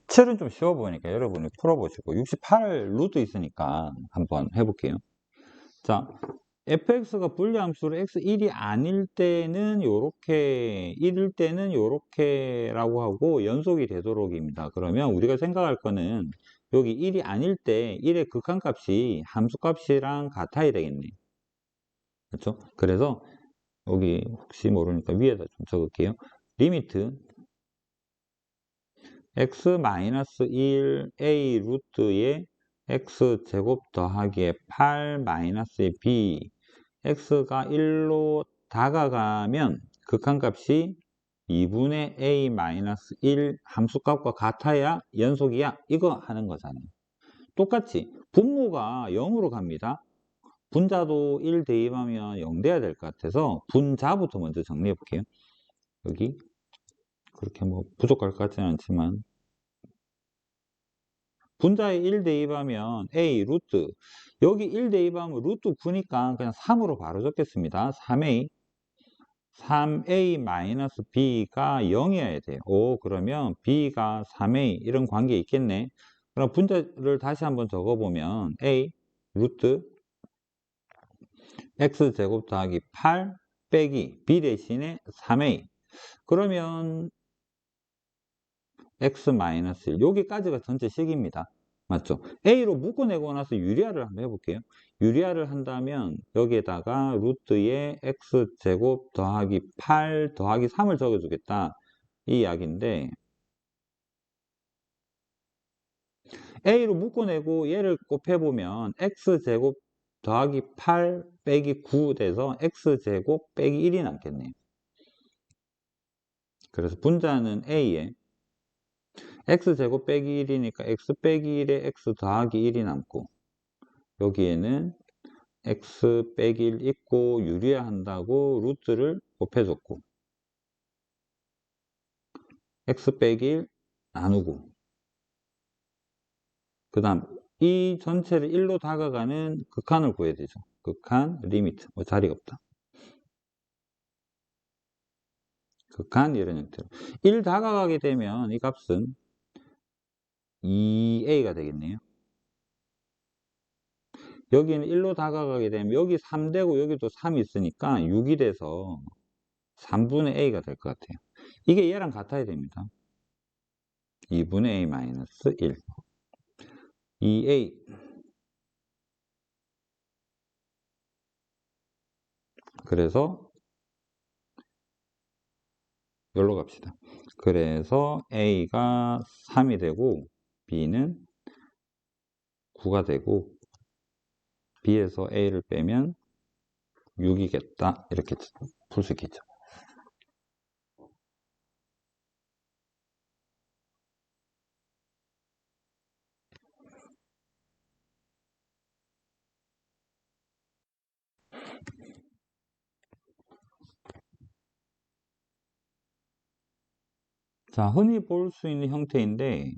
칠은 좀 쉬워 보이니까 여러분이 풀어보시고 68 루트 있으니까 한번 해볼게요. 자, fx가 불리함수로 x1이 아닐 때는 요렇게 1일 때는 요렇게라고 하고 연속이 되도록입니다. 그러면 우리가 생각할 거는 여기 1이 아닐 때 1의 극한값이 함수값이랑 같아야 되겠네. 그렇죠? 그래서 여기 혹시 모르니까 위에다 좀 적을게요. 리미트 x-1 a 루트의 x제곱 더하기 8 b x가 1로 다가가면 극한값이 2분의 a-1 함수값과 같아야 연속이야. 이거 하는 거잖아요. 똑같이 분모가 0으로 갑니다. 분자도 1 대입하면 0 돼야 될 것 같아서 분자부터 먼저 정리해 볼게요. 여기 그렇게 뭐 부족할 것 같지는 않지만 분자에 1 대입하면 a 루트 여기 1 대입하면 루트 9니까 그냥 3으로 바로 적겠습니다. 3a 3a-b가 0이어야 돼요. 오, 그러면 b가 3a 이런 관계 있겠네. 그럼 분자를 다시 한번 적어보면 a 루트 x제곱 더하기 8 빼기 b 대신에 3a 그러면 x-1 여기까지가 전체 식입니다. 맞죠? a로 묶어내고 나서 유리화를 한번 해볼게요. 유리화를 한다면 여기에다가 루트에 x제곱 더하기 8 더하기 3을 적어주겠다 이 이야기인데 a로 묶어내고 얘를 곱해보면 x제곱 더하기 8 빼기 9 돼서 x제곱 빼기 1이 남겠네요. 그래서 분자는 a에 x제곱 빼기 1이니까 x 빼기 1에 x 더하기 1이 남고 여기에는 x 빼기 1 있고 유리화 한다고 루트를 곱해줬고 x 빼기 1 나누고 그 다음 이 전체를 1로 다가가는 극한을 구해야 되죠. 극한 리미트 뭐 자리가 없다. 극한 이런 형태로 1 다가가게 되면 이 값은 2a가 되겠네요. 여기는 1로 다가가게 되면 여기 3되고 여기도 3이 있으니까 6이 돼서 3분의 a가 될 것 같아요. 이게 얘랑 같아야 됩니다. 2분의 a-1 2a 그래서 여기로 갑시다. 그래서 a가 3이 되고 b는 9가 되고 b에서 a를 빼면 6이겠다 이렇게 풀 수 있겠죠. 자, 흔히 볼 수 있는 형태인데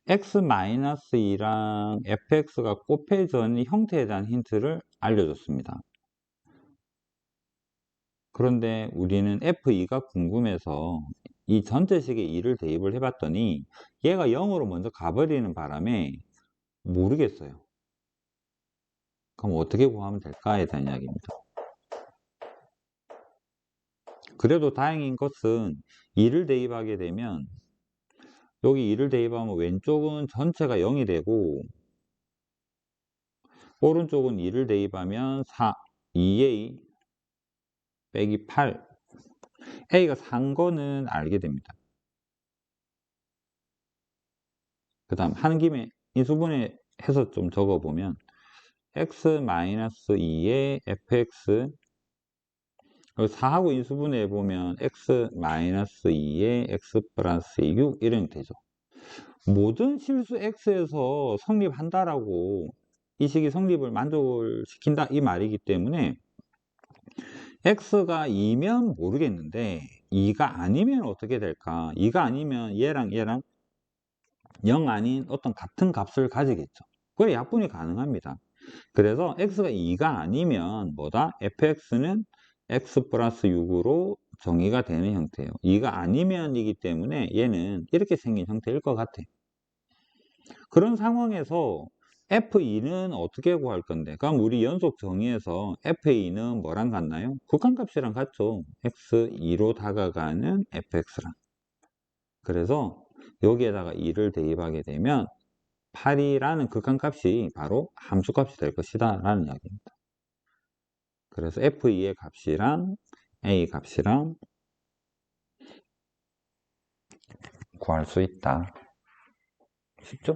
x-2랑 fx가 곱해진 형태에 대한 힌트를 알려줬습니다. 그런데 우리는 f2가 궁금해서 이 전체식에 2를 대입을 해봤더니 얘가 0으로 먼저 가버리는 바람에 모르겠어요. 그럼 어떻게 구하면 될까에 대한 이야기입니다. 그래도 다행인 것은 2를 대입하게 되면 여기 2를 대입하면 왼쪽은 전체가 0이 되고 오른쪽은 2를 대입하면 4, 2a 빼기 8 a가 3 거는 알게 됩니다. 그 다음 한 김에 인수분해 해서 좀 적어보면 x-2의 fx 4하고 인수분해 해보면 x-2의 x 플러스 6 이런 되죠. 모든 실수 x에서 성립한다라고 이 식이 성립을 만족을 시킨다 이 말이기 때문에 x가 2면 모르겠는데 2가 아니면 어떻게 될까? 2가 아니면 얘랑 0 아닌 어떤 같은 값을 가지겠죠. 그래 약분이 가능합니다. 그래서 x가 2가 아니면 뭐다? fx는 x 플러스 6으로 정의가 되는 형태예요. 2가 아니면이기 때문에 얘는 이렇게 생긴 형태일 것 같아. 그런 상황에서 f2는 어떻게 구할 건데? 그럼 우리 연속 정의에서 f2는 뭐랑 같나요? 극한값이랑 같죠. x2로 다가가는 fx랑. 그래서 여기에다가 2를 대입하게 되면 8이라는 극한값이 바로 함수값이 될 것이다 라는 이야기입니다. 그래서 f2의 값이랑 a 값이랑 구할 수 있다. 쉽죠?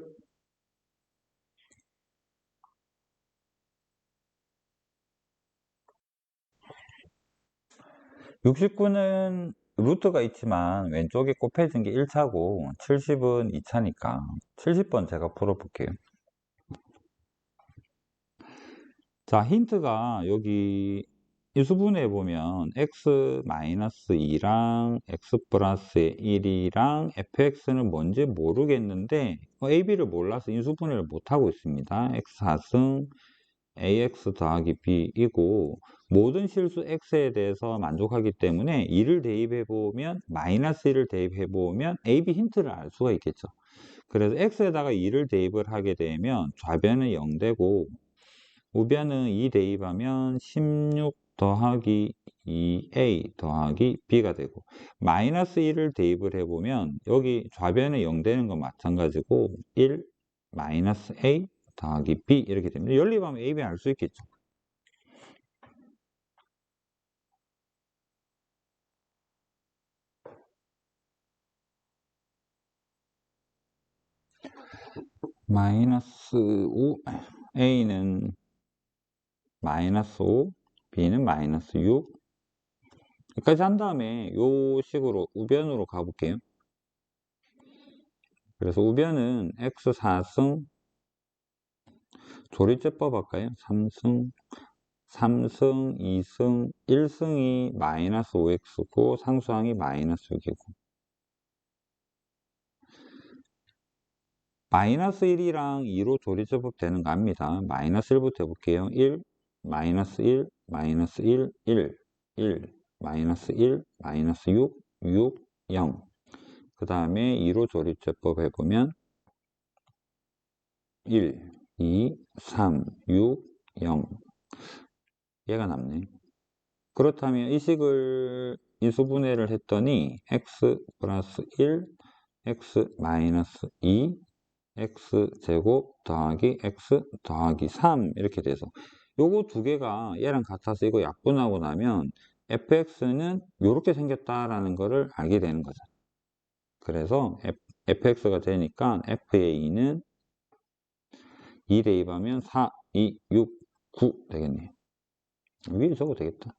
69는 루트가 있지만 왼쪽에 곱해진 게 1차고 70은 2차니까 70번 제가 풀어볼게요. 자, 힌트가 여기 인수분해해 보면 x-2랑 x 플러스 1이랑 fx는 뭔지 모르겠는데 ab를 몰라서 인수분해를 못하고 있습니다. x4승 ax 더하기 b이고 모든 실수 x에 대해서 만족하기 때문에 2를 대입해 보면 마이너스 1을 대입해 보면 ab 힌트를 알 수가 있겠죠. 그래서 x에다가 2를 대입을 하게 되면 좌변은 0되고 우변은 2 대입하면 16 더하기 2a 더하기 b가 되고 마이너스 1을 대입을 해보면 여기 좌변은 0 되는 건 마찬가지고 1 마이너스 a 더하기 b 이렇게 됩니다. 연립하면 a, b 알 수 있겠죠. 마이너스 5 a는 마이너스 5 b는 마이너스 6 여기까지 한 다음에 요 식으로 우변으로 가볼게요. 그래서 우변은 x4승 조리제법 할까요? 3승 2승 1승이 마이너스 5x고 상수항이 마이너스 6이고 마이너스 1이랑 2로 조리제법 되는 거 압니다. 마이너스 1부터 해볼게요. 1 마이너스 1 마이너스 1 1 마이너스 1 마이너스 6 0 그 다음에 2로 조리제법 해보면 1 2 3 6 0 얘가 남네. 그렇다면 이 식을 인수분해를 했더니 x 플러스 1, x 마이너스 2, x제곱 더하기 x 더하기 3 이렇게 돼서 요거 두 개가 얘랑 같아서 이거 약분하고 나면 fx는 이렇게 생겼다라는 거를 알게 되는 거죠. 그래서 fx가 되니까 fa는 2 대입하면 4, 2, 6, 9 되겠네요. 위에 적어도 되겠다.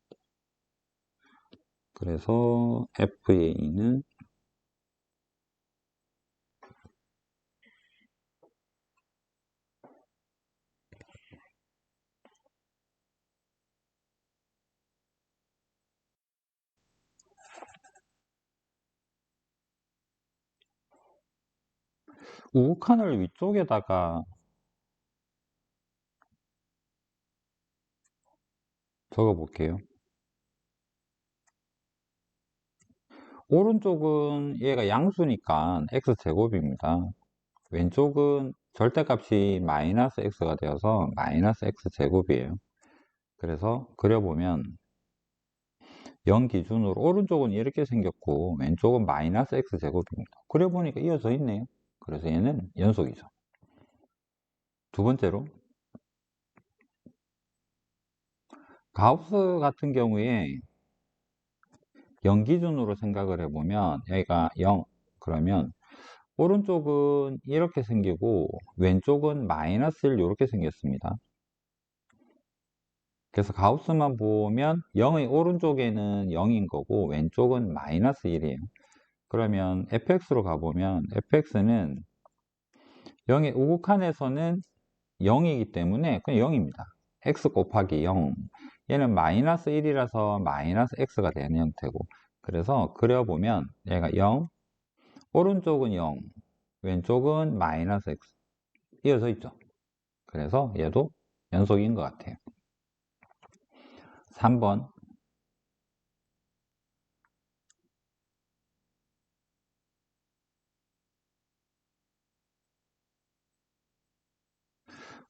그래서 FA는 우칸을 위쪽에다가 적어 볼게요. 오른쪽은 얘가 양수니까 x제곱입니다. 왼쪽은 절대값이 마이너스 x가 되어서 마이너스 x제곱이에요. 그래서 그려보면 0 기준으로 오른쪽은 이렇게 생겼고 왼쪽은 마이너스 x제곱입니다. 그려보니까 이어져 있네요. 그래서 얘는 연속이죠. 두 번째로 가우스 같은 경우에 0 기준으로 생각을 해보면 여기가 0 그러면 오른쪽은 이렇게 생기고 왼쪽은 마이너스 1 이렇게 생겼습니다. 그래서 가우스만 보면 0의 오른쪽에는 0인 거고 왼쪽은 마이너스 1이에요. 그러면 fx로 가보면 fx는 0의 우극한에서는 0이기 때문에 그냥 0입니다. x 곱하기 0 얘는 마이너스 1이라서 마이너스 x가 되는 형태고 그래서 그려보면 얘가 0 오른쪽은 0 왼쪽은 마이너스 x 이어져 있죠. 그래서 얘도 연속인 것 같아요. 3번.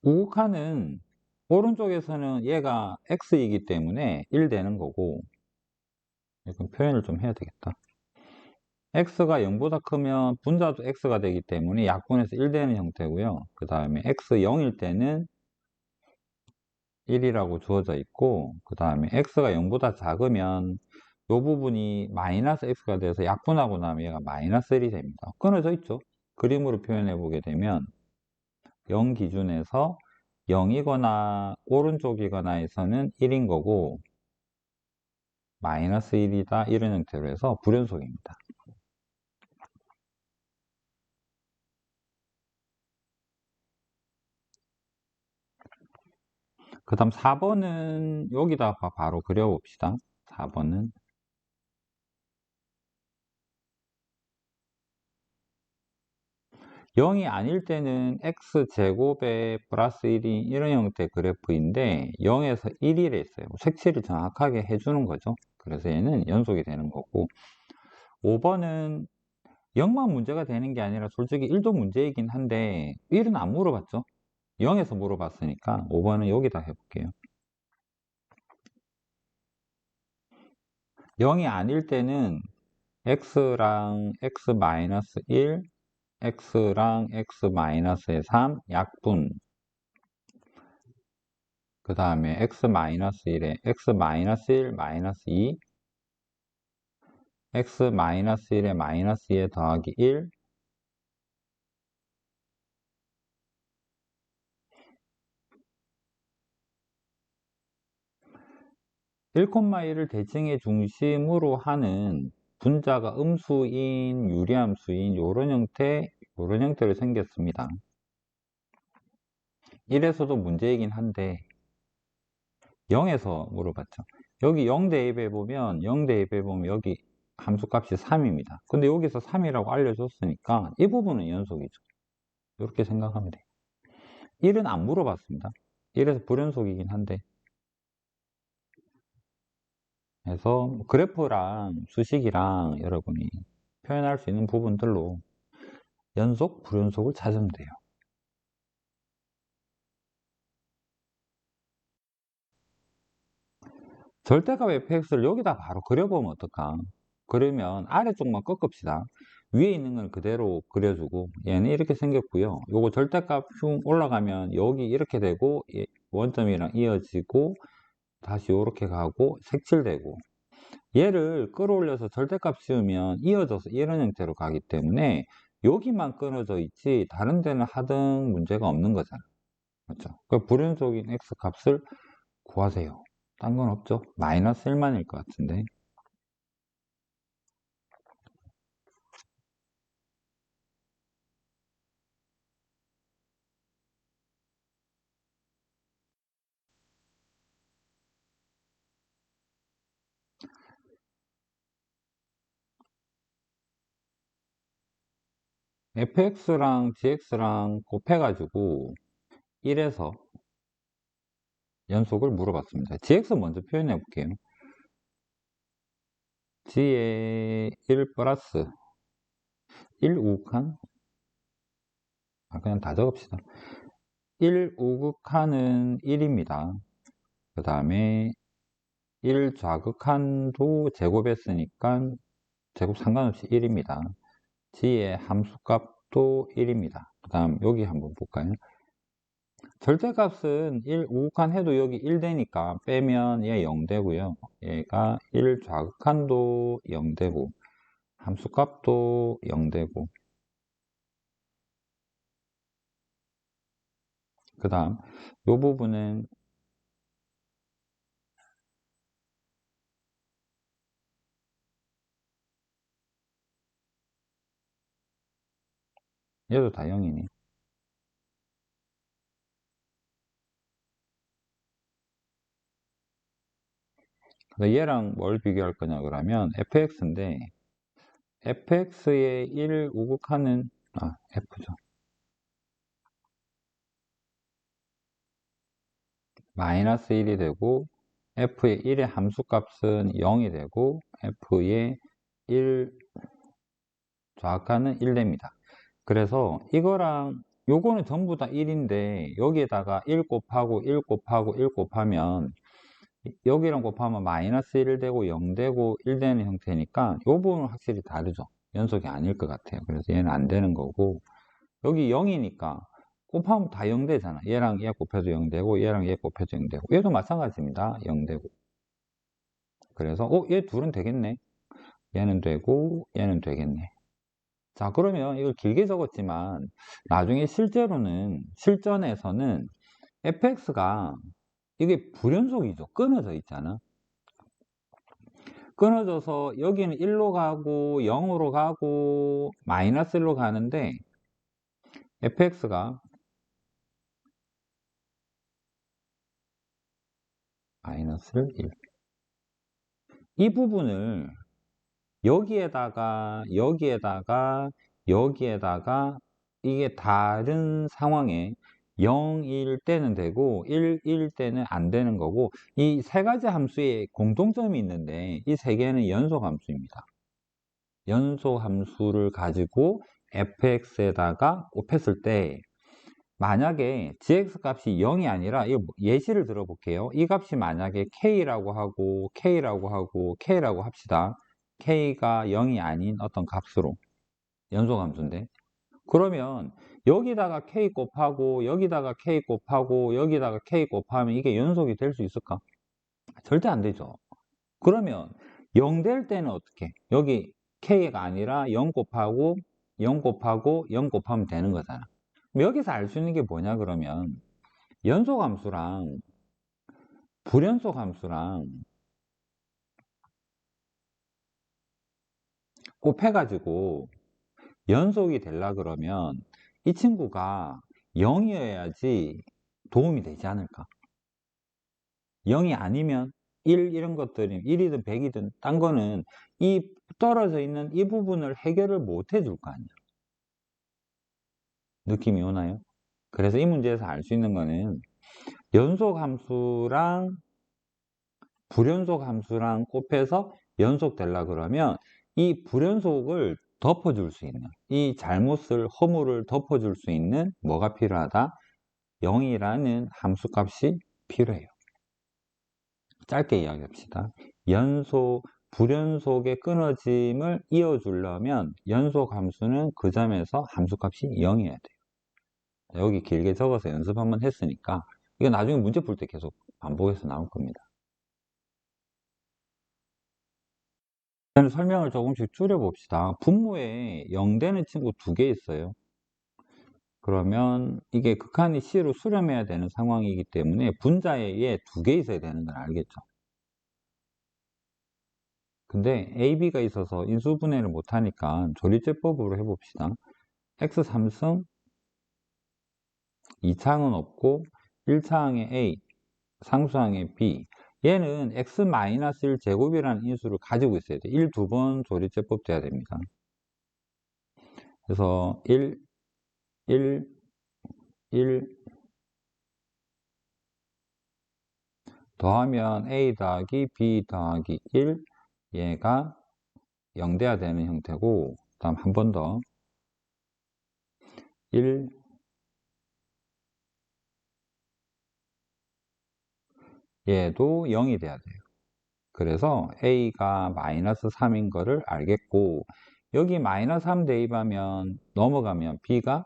우극한은 오른쪽에서는 얘가 x이기 때문에 1 되는 거고, 이건 표현을 좀 해야 되겠다. x가 0보다 크면 분자도 x가 되기 때문에 약분해서 1 되는 형태고요. 그 다음에 x 0일 때는 1이라고 주어져 있고, 그 다음에 x가 0보다 작으면 이 부분이 마이너스 x가 돼서 약분하고 나면 얘가 마이너스 1이 됩니다. 끊어져 있죠. 그림으로 표현해 보게 되면 0 기준에서 0이거나 오른쪽이거나 해서는 1인 거고, 마이너스 1이다 이런 형태로 해서 불연속입니다. 그 다음 4번은 여기다 바로 그려봅시다. 4번은 0이 아닐 때는 x제곱에 플러스 1이 이런 형태의 그래프인데 0에서 1이래 있어요. 색칠을 정확하게 해주는 거죠. 그래서 얘는 연속이 되는 거고, 5번은 0만 문제가 되는 게 아니라 솔직히 1도 문제이긴 한데 1은 안 물어봤죠. 0에서 물어봤으니까 5번은 여기다 해볼게요. 0이 아닐 때는 x랑 x-1, x랑 x-3 약분, 그 다음에 x-1에 x-1 마이너스 2, x-1에 마이너스 2 더하기 1, (1, 1을 대칭의 중심으로 하는 분자가 음수인 유리함수인 요런 형태로 생겼습니다. 1에서도 문제이긴 한데 0에서 물어봤죠. 여기 0 대입해 보면 여기 함수값이 3입니다. 근데 여기서 3이라고 알려줬으니까 이 부분은 연속이죠. 이렇게 생각하면 돼요. 1은 안 물어봤습니다. 1에서 불연속이긴 한데, 그래서 그래프랑 수식이랑 여러분이 표현할 수 있는 부분들로 연속, 불연속을 찾으면 돼요. 절대값 fx를 여기다 바로 그려보면 어떨까? 그러면 아래쪽만 꺾읍시다. 위에 있는 건 그대로 그려주고, 얘는 이렇게 생겼고요. 요거 절대값 흉 올라가면 여기 이렇게 되고, 원점이랑 이어지고, 다시 이렇게 가고, 색칠되고, 얘를 끌어올려서 절대값 씌우면 이어져서 이런 형태로 가기 때문에 여기만 끊어져 있지 다른 데는 하등 문제가 없는 거잖아. 그렇죠? 그 불연속인 x 값을 구하세요. 딴 건 없죠? 마이너스 1만일 것 같은데. fx랑 gx랑 곱해가지고 1에서 연속을 물어봤습니다. gx 먼저 표현해 볼게요. g에 1 플러스 1 우극한, 그냥 다 적읍시다. 1 우극한은 1입니다. 그 다음에 1 좌극한도 제곱했으니까 제곱 상관없이 1입니다. g의 함수값도 1입니다. 그 다음 여기 한번 볼까요? 절대값은 1 우극한 해도 여기 1 되니까 빼면 얘 0 되고요. 얘가 1 좌극한도 0 되고 함수값도 0 되고, 그 다음 이 부분은 얘도 다 0이네. 얘랑 뭘 비교할 거냐 그러면 fx인데 fx의 1 우극한은 f죠. 마이너스 1이 되고 f의 1의 함수값은 0이 되고 f의 1 좌악하는 1 됩니다. 그래서 이거랑 요거는 전부 다 1인데 여기에다가 1 곱하고 1 곱하고 1 곱하면 여기랑 곱하면 마이너스 1 되고 0 되고 1 되는 형태니까 요 부분은 확실히 다르죠. 연속이 아닐 것 같아요. 그래서 얘는 안 되는 거고 여기 0이니까 곱하면 다 0 되잖아. 얘랑 얘 곱해도 0 되고 얘랑 얘 곱해도 0 되고 얘도 마찬가지입니다. 0 되고 그래서 얘 둘은 되겠네. 얘는 되고 얘는 되겠네. 자, 그러면 이걸 길게 적었지만 나중에 실전에서는 fx가 이게 불연속이죠. 끊어져 있잖아. 끊어져서 여기는 1로 가고 0으로 가고 마이너스 1로 가는데 fx가 마이너스 1. 이 부분을 여기에다가 이게 다른 상황에 0일 때는 되고 1일 때는 안 되는 거고 이 세 가지 함수에 공통점이 있는데 이 세 개는 연속 함수입니다. 연속 함수를 가지고 fx에다가 곱했을 때 만약에 gx 값이 0이 아니라 예시를 들어볼게요. 이 값이 만약에 k라고 하고 k라고 합시다. k가 0이 아닌 어떤 값으로 연속함수인데 그러면 여기다가 k 곱하고 여기다가 k 곱하고 여기다가 k 곱하면 이게 연속이 될 수 있을까? 절대 안 되죠. 그러면 0 될 때는 어떻게? 여기 k가 아니라 0 곱하고 0 곱하고 0 곱하면 되는 거잖아. 여기서 알 수 있는 게 뭐냐 그러면 연속함수랑 불연속함수랑 곱해가지고 연속이 되려 그러면 이 친구가 0이어야지 도움이 되지 않을까? 0이 아니면 1 이런 것들이 1이든 100이든 딴 거는 이 떨어져 있는 이 부분을 해결을 못 해줄 거 아니야. 느낌이 오나요? 그래서 이 문제에서 알 수 있는 거는 연속함수랑 불연속함수랑 곱해서 연속되려 그러면 이 불연속을 덮어줄 수 있는 이 잘못을 허물을 덮어줄 수 있는 뭐가 필요하다? 0이라는 함수값이 필요해요. 짧게 이야기합시다. 불연속의 끊어짐을 이어주려면 연속 함수는 그 점에서 함수값이 0이어야 돼요. 여기 길게 적어서 연습 한번 했으니까 이거 나중에 문제 풀 때 계속 반복해서 나올 겁니다. 설명을 조금씩 줄여봅시다. 분모에 0 되는 친구 2개 있어요. 그러면 이게 극한이 C로 수렴해야 되는 상황이기 때문에 분자에 얘 2개 있어야 되는 건 알겠죠? 근데 A, B가 있어서 인수분해를 못하니까 조리제법으로 해봅시다. X 3승, 2차항은 없고 1차항에 A, 상수항에 B. 얘는 X-1 제곱이라는 인수를 가지고 있어야 돼. 1, 2번 조리제법 돼야 됩니다. 그래서 1, 1, 1 더하면 A 더하기 B 더하기 1 얘가 0 돼야 되는 형태고 다음 한 번 더 1 얘도 0이 돼야 돼요. 그래서 A가 마이너스 3인 거를 알겠고 여기 마이너스 3 대입하면 넘어가면 B가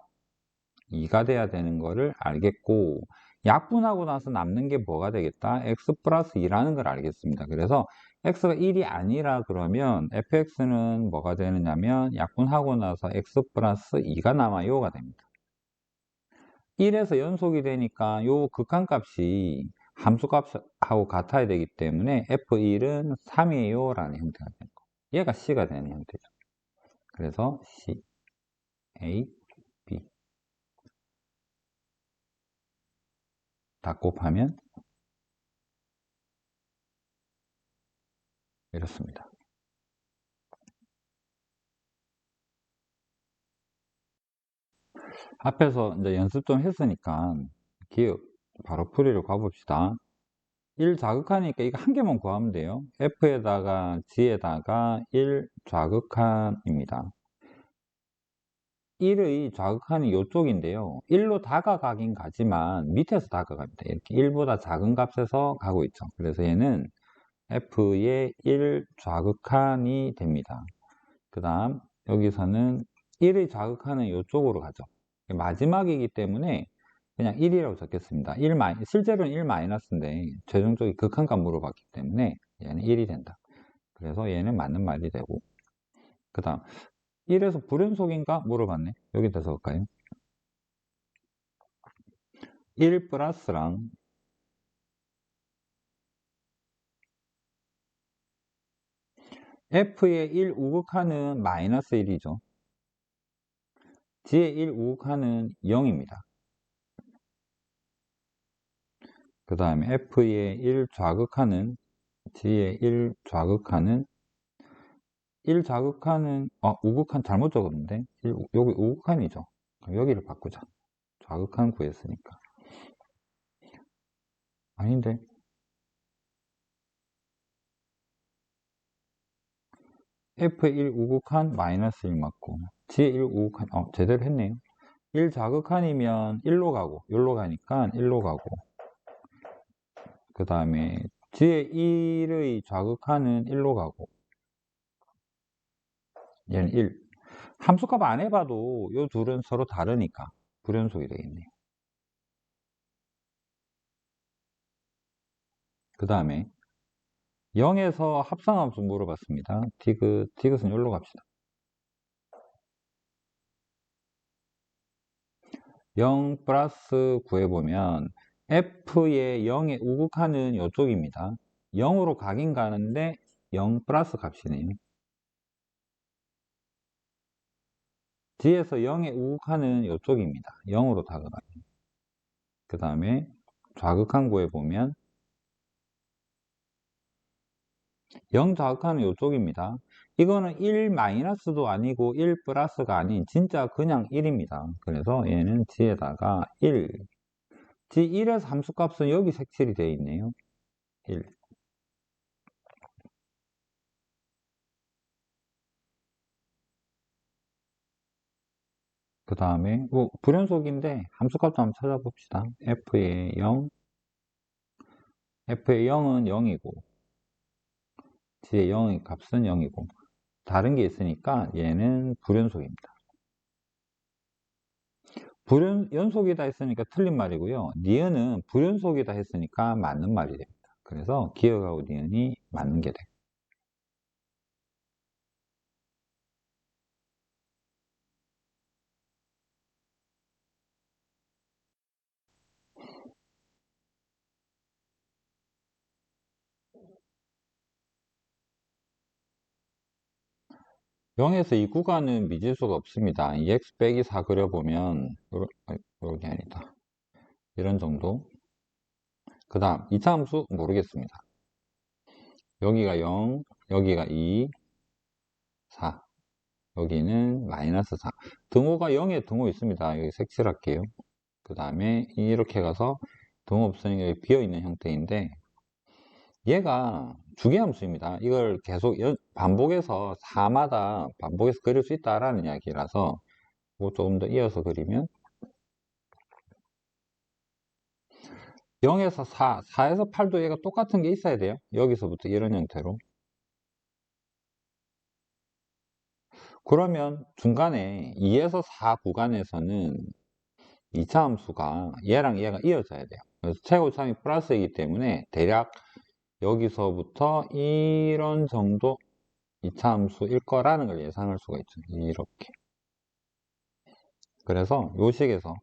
2가 돼야 되는 거를 알겠고 약분하고 나서 남는 게 뭐가 되겠다? X 플러스 2라는 걸 알겠습니다. 그래서 X가 1이 아니라 그러면 fx는 뭐가 되느냐면 약분하고 나서 X 플러스 2가 남아요가 됩니다. 1에서 연속이 되니까 요 극한값이 함수값하고 같아야 되기 때문에 F1은 3이에요 라는 형태가 되는 거. 얘가 C가 되는 형태죠. 그래서 C, A, B 다 곱하면 이렇습니다. 앞에서 이제 연습 좀 했으니까 기억 바로 풀이로 가봅시다. 1 자극하니까 이거 한 개만 구하면 돼요. F에다가 G에다가 1 좌극한입니다. 1의 좌극한이 이쪽인데요. 1로 다가가긴 가지만 밑에서 다가갑니다. 이렇게 1보다 작은 값에서 가고 있죠. 그래서 얘는 F의 1 좌극한이 됩니다. 그 다음 여기서는 1의 좌극한은 이쪽으로 가죠. 마지막이기 때문에 그냥 1이라고 적겠습니다. 실제로는 1-인데 최종적인 극한값 물어봤기 때문에 얘는 1이 된다. 그래서 얘는 맞는 말이 되고, 그 다음 1에서 불연속인가 물어봤네. 여기다 적을까요? 1 플러스랑 F의 1 우극한은 마이너스 1이죠. G의 1 우극한은 0입니다. 그 다음에 F의 1 좌극한은 G의 1 좌극한은 1 좌극한은 우극한 잘못 적었는데 여기 우극한이죠. 여기를 바꾸자. 좌극한 구했으니까. 아닌데 F의 1 우극한 마이너스 1 맞고 G의 1 우극한 제대로 했네요. 1 좌극한이면 1로 가고 여기로 가니까 1로 가고, 그 다음에 G의 1의 좌극한은 1로 가고 얘는 1. 함수값 안 해봐도 이 둘은 서로 다르니까 불연속이 되겠네요. 그 다음에 0에서 합성함수 물어봤습니다. 디귿은 여기로 갑시다. 0 플러스 구해보면 F의 0의 우극한은 이쪽입니다. 0으로 가긴 가는데 0 플러스 값이네요. G에서 0의 우극한은 이쪽입니다. 0으로 다가가요. 그 다음에 좌극한 구해보면 0 좌극한은 이쪽입니다. 이거는 1 마이너스도 아니고 1 플러스가 아닌 진짜 그냥 1입니다. 그래서 얘는 G에다가 1. G1에서 함수값은 여기 색칠이 되어 있네요. 1. 그 다음에 불연속인데 함수값도 한번 찾아봅시다. F의 0, F의 0은 0이고 G의 0의 값은 0이고 다른 게 있으니까 얘는 불연속입니다. 연속이다 했으니까 틀린 말이고요. 니은은 불연속이다 했으니까 맞는 말이 됩니다. 그래서 기억하고 니은이 맞는 게 돼요. 0에서 이 구간은 미지수가 없습니다. 2x 빼기 4 그려보면 요게 아니다. 이런 정도. 그 다음 2차 함수 모르겠습니다. 여기가 0, 여기가 2, 4. 여기는 마이너스 4. 등호가 0에 등호 있습니다. 여기 색칠할게요. 그 다음에 이렇게 가서 등호 없으니까 여기 비어있는 형태인데 얘가 주기함수입니다. 이걸 계속 반복해서 4마다 반복해서 그릴 수 있다라는 이야기라서 이거 조금 더 이어서 그리면 0에서 4, 4에서 8도 얘가 똑같은 게 있어야 돼요. 여기서부터 이런 형태로. 그러면 중간에 2에서 4 구간에서는 2차 함수가 얘랑 얘가 이어져야 돼요. 그래서 최고참이 플러스이기 때문에 대략 여기서부터 이런 정도 2차 함수일 거라는 걸 예상할 수가 있죠. 이렇게. 그래서 요 식에서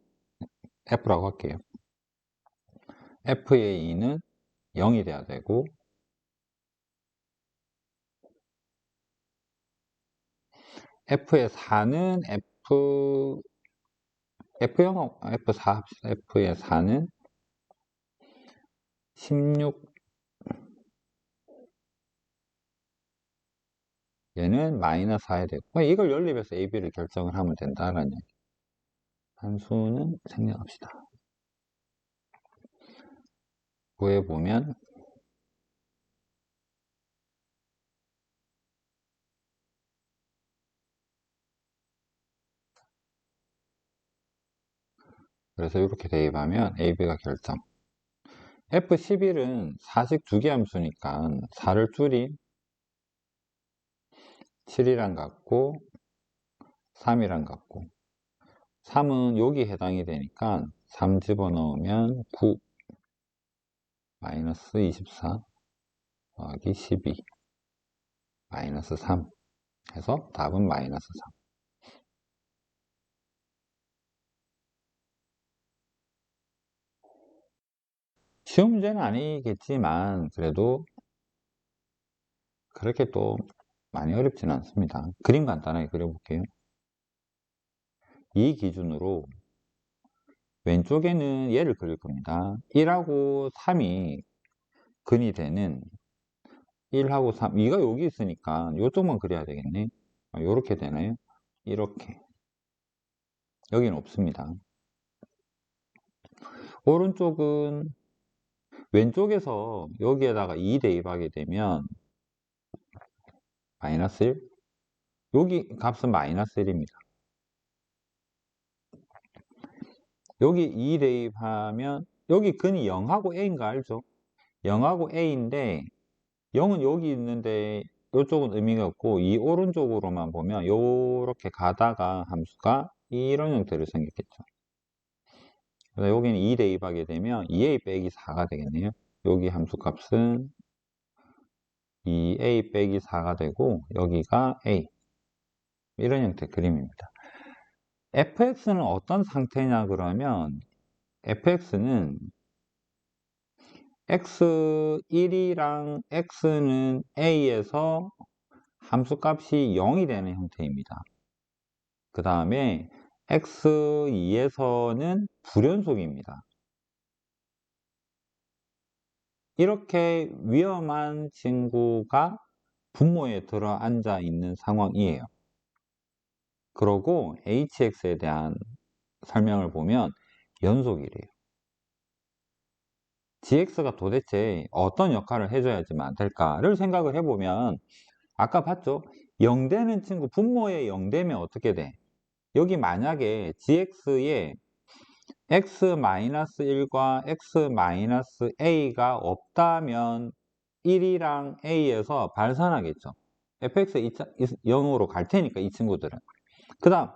F라고 할게요. F의 2는 0이 돼야 되고 F의 4는 F0, F4 합시다. F의 4는 16, 얘는 마이너스 4야 되고 이걸 연립해서 AB를 결정을 하면 된다라는 얘기. 함수는 생략합시다. 구해보면 그래서 이렇게 대입하면 AB가 결정. F11은 사식 두 개 함수니까 4를 줄인 7이랑 같고 3이랑 같고 3은 여기 해당이 되니까 3 집어넣으면 9 마이너스 24 더하기 12 마이너스 3 해서 답은 마이너스 3. 쉬운 문제는 아니겠지만 그래도 그렇게 또 많이 어렵지는 않습니다. 그림 간단하게 그려볼게요. 이 기준으로 왼쪽에는 얘를 그릴 겁니다. 1하고 3이 근이 되는 1하고 3, 2가 여기 있으니까 이쪽만 그려야 되겠네. 이렇게 되나요? 이렇게. 여기는 없습니다. 오른쪽은 왼쪽에서 여기에다가 2 대입하게 되면 마이너스 1. 여기 값은 마이너스 1입니다. 여기 2 대입하면 여기 근이 0하고 A인 거 알죠? 0하고 A인데 0은 여기 있는데 이쪽은 의미가 없고 이 오른쪽으로만 보면 이렇게 가다가 함수가 이런 형태로 생겼겠죠. 그래서 여기는 2 대입하게 되면 2a 빼기 4가 되겠네요. 여기 함수 값은 2a 빼기 4가 되고 여기가 a. 이런 형태의 그림입니다. fx는 어떤 상태냐 그러면 fx는 x1이랑 x는 a에서 함수값이 0이 되는 형태입니다. 그 다음에 x2에서는 불연속입니다. 이렇게 위험한 친구가 분모에 들어 앉아 있는 상황이에요. 그러고 hx에 대한 설명을 보면 연속이래요. gx가 도대체 어떤 역할을 해줘야지만 될까를 생각을 해보면 아까 봤죠? 0되는 친구, 분모에 0되면 어떻게 돼? 여기 만약에 gx에 x-1과 x-a가 없다면 1이랑 a에서 발산하겠죠. fx가 0으로 갈 테니까 이 친구들은. 그 다음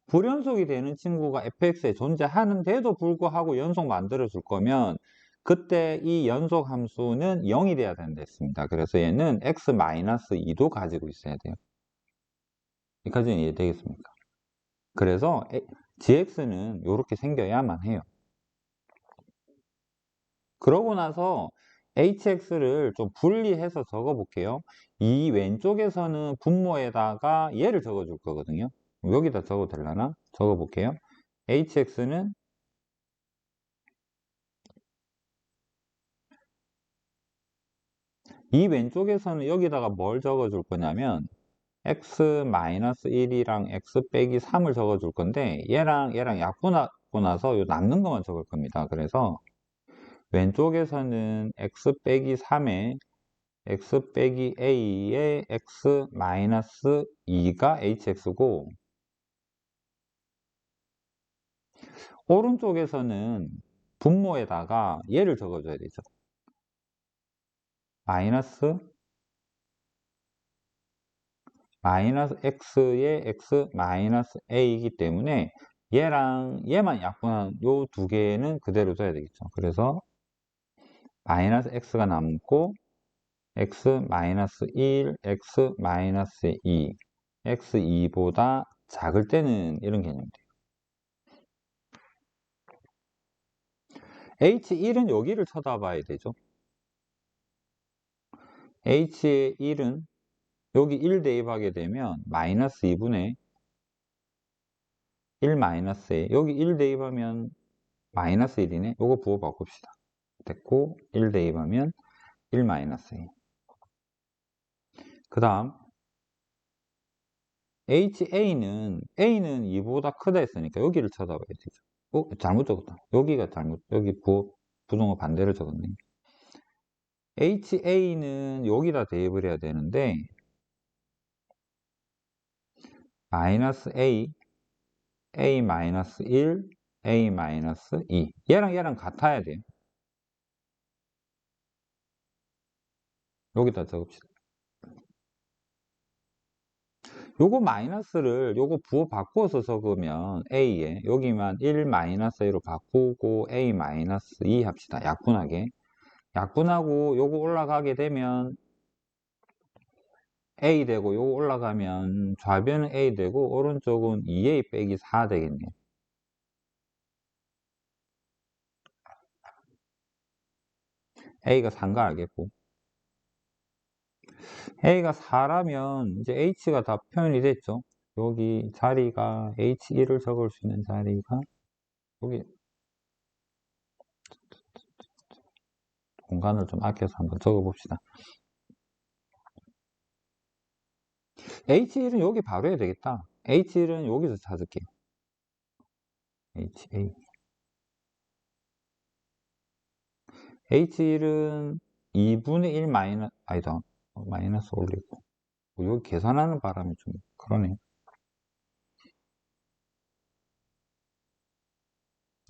불연속이 되는 친구가 fx에 존재하는데도 불구하고 연속 만들어 줄 거면 그때 이 연속 함수는 0이 돼야 된다 했습니다. 그래서 얘는 x-2도 가지고 있어야 돼요. 여기까지는 이해되겠습니까? 그래서 gx는 이렇게 생겨야만 해요. 그러고 나서 hx를 좀 분리해서 적어 볼게요. 이 왼쪽에서는 분모에다가 얘를 적어 줄 거거든요. 여기다 적어도 되려나? 적어 볼게요. hx는 이 왼쪽에서는 여기다가 뭘 적어 줄 거냐면 x-1이랑 x 빼기 3을 적어 줄 건데 얘랑 약분하고 나서 요 남는 것만 적을 겁니다. 그래서 왼쪽에서는 x 빼기 3에 x 빼기 a에 x 마이너스 2가 hx고 오른쪽에서는 분모에다가 얘를 적어줘야 되죠. 마이너스 x의 x 마이너스 a이기 때문에 얘랑 얘만 약분한 요 두 개는 그대로 둬야 되겠죠. 그래서 마이너스 x가 남고 x 마이너스 1, x 마이너스 2, x2보다 작을 때는 이런 개념이 돼요. h1은 여기를 쳐다봐야 되죠. h의 1은 여기 1 대입하게 되면 마이너스 2분의 1 마이너스에 여기 1 대입하면 마이너스 1이네. 요거 부호 바꿉시다. 됐고 1 대입하면 1 마이너스 2. 그 다음 a는 2보다 크다 했으니까 여기를 쳐다봐야 되죠. 잘못 적었다. 여기가 잘못, 여기 부호 부동호 반대로 적었네. HA는 여기다 대입을 해야 되는데 마이너스 A, A 마이너스 1, A 마이너스 2 얘랑 같아야 돼요. 여기다 적읍시다. 요거 마이너스를 요거 부호 바꿔서 적으면 A에 여기만 1 마이너스 A로 바꾸고 A 마이너스 2 합시다. 약분하게. 약분하고 요거 올라가게 되면 A 되고 요거 올라가면 좌변은 A 되고 오른쪽은 2A 빼기 4 되겠네요. A가 4인 거 알겠고 A가 4라면 이제 H가 다 표현이 됐죠. 여기 자리가 H1을 적을 수 있는 자리가 여기 공간을 좀 아껴서 한번 적어 봅시다. H1은 여기 바로 해야 되겠다. H1은 여기서 찾을게요. HA. H1은 2분의 1 마이너스, 아니다. 마이너스 올리고. 여기 계산하는 바람이 좀 그러네.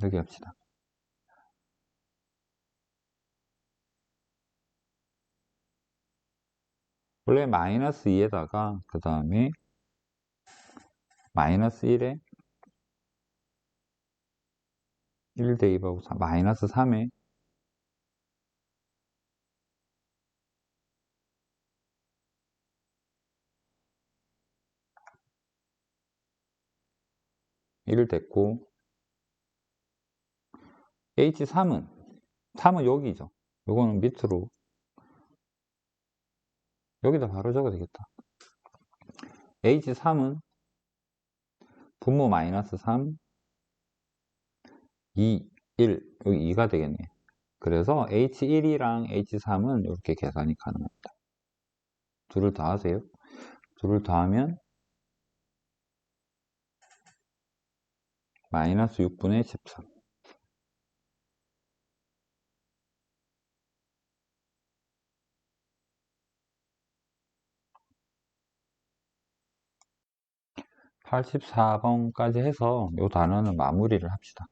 여기 합시다. 원래 마이너스 2에다가 그 다음에 마이너스 1에 1 대입하고 마이너스 3에 1 됐고 H3은 3은 여기죠. 요거는 밑으로 여기다 바로 적어야 되겠다. H3은 분모 마이너스 3 2 1 여기 2가 되겠네요. 그래서 H1이랑 H3은 이렇게 계산이 가능합니다. 둘을 더하세요. 둘을 더하면 마이너스 6분의 13. (84번까지) 해서 이 단어는 마무리를 합시다.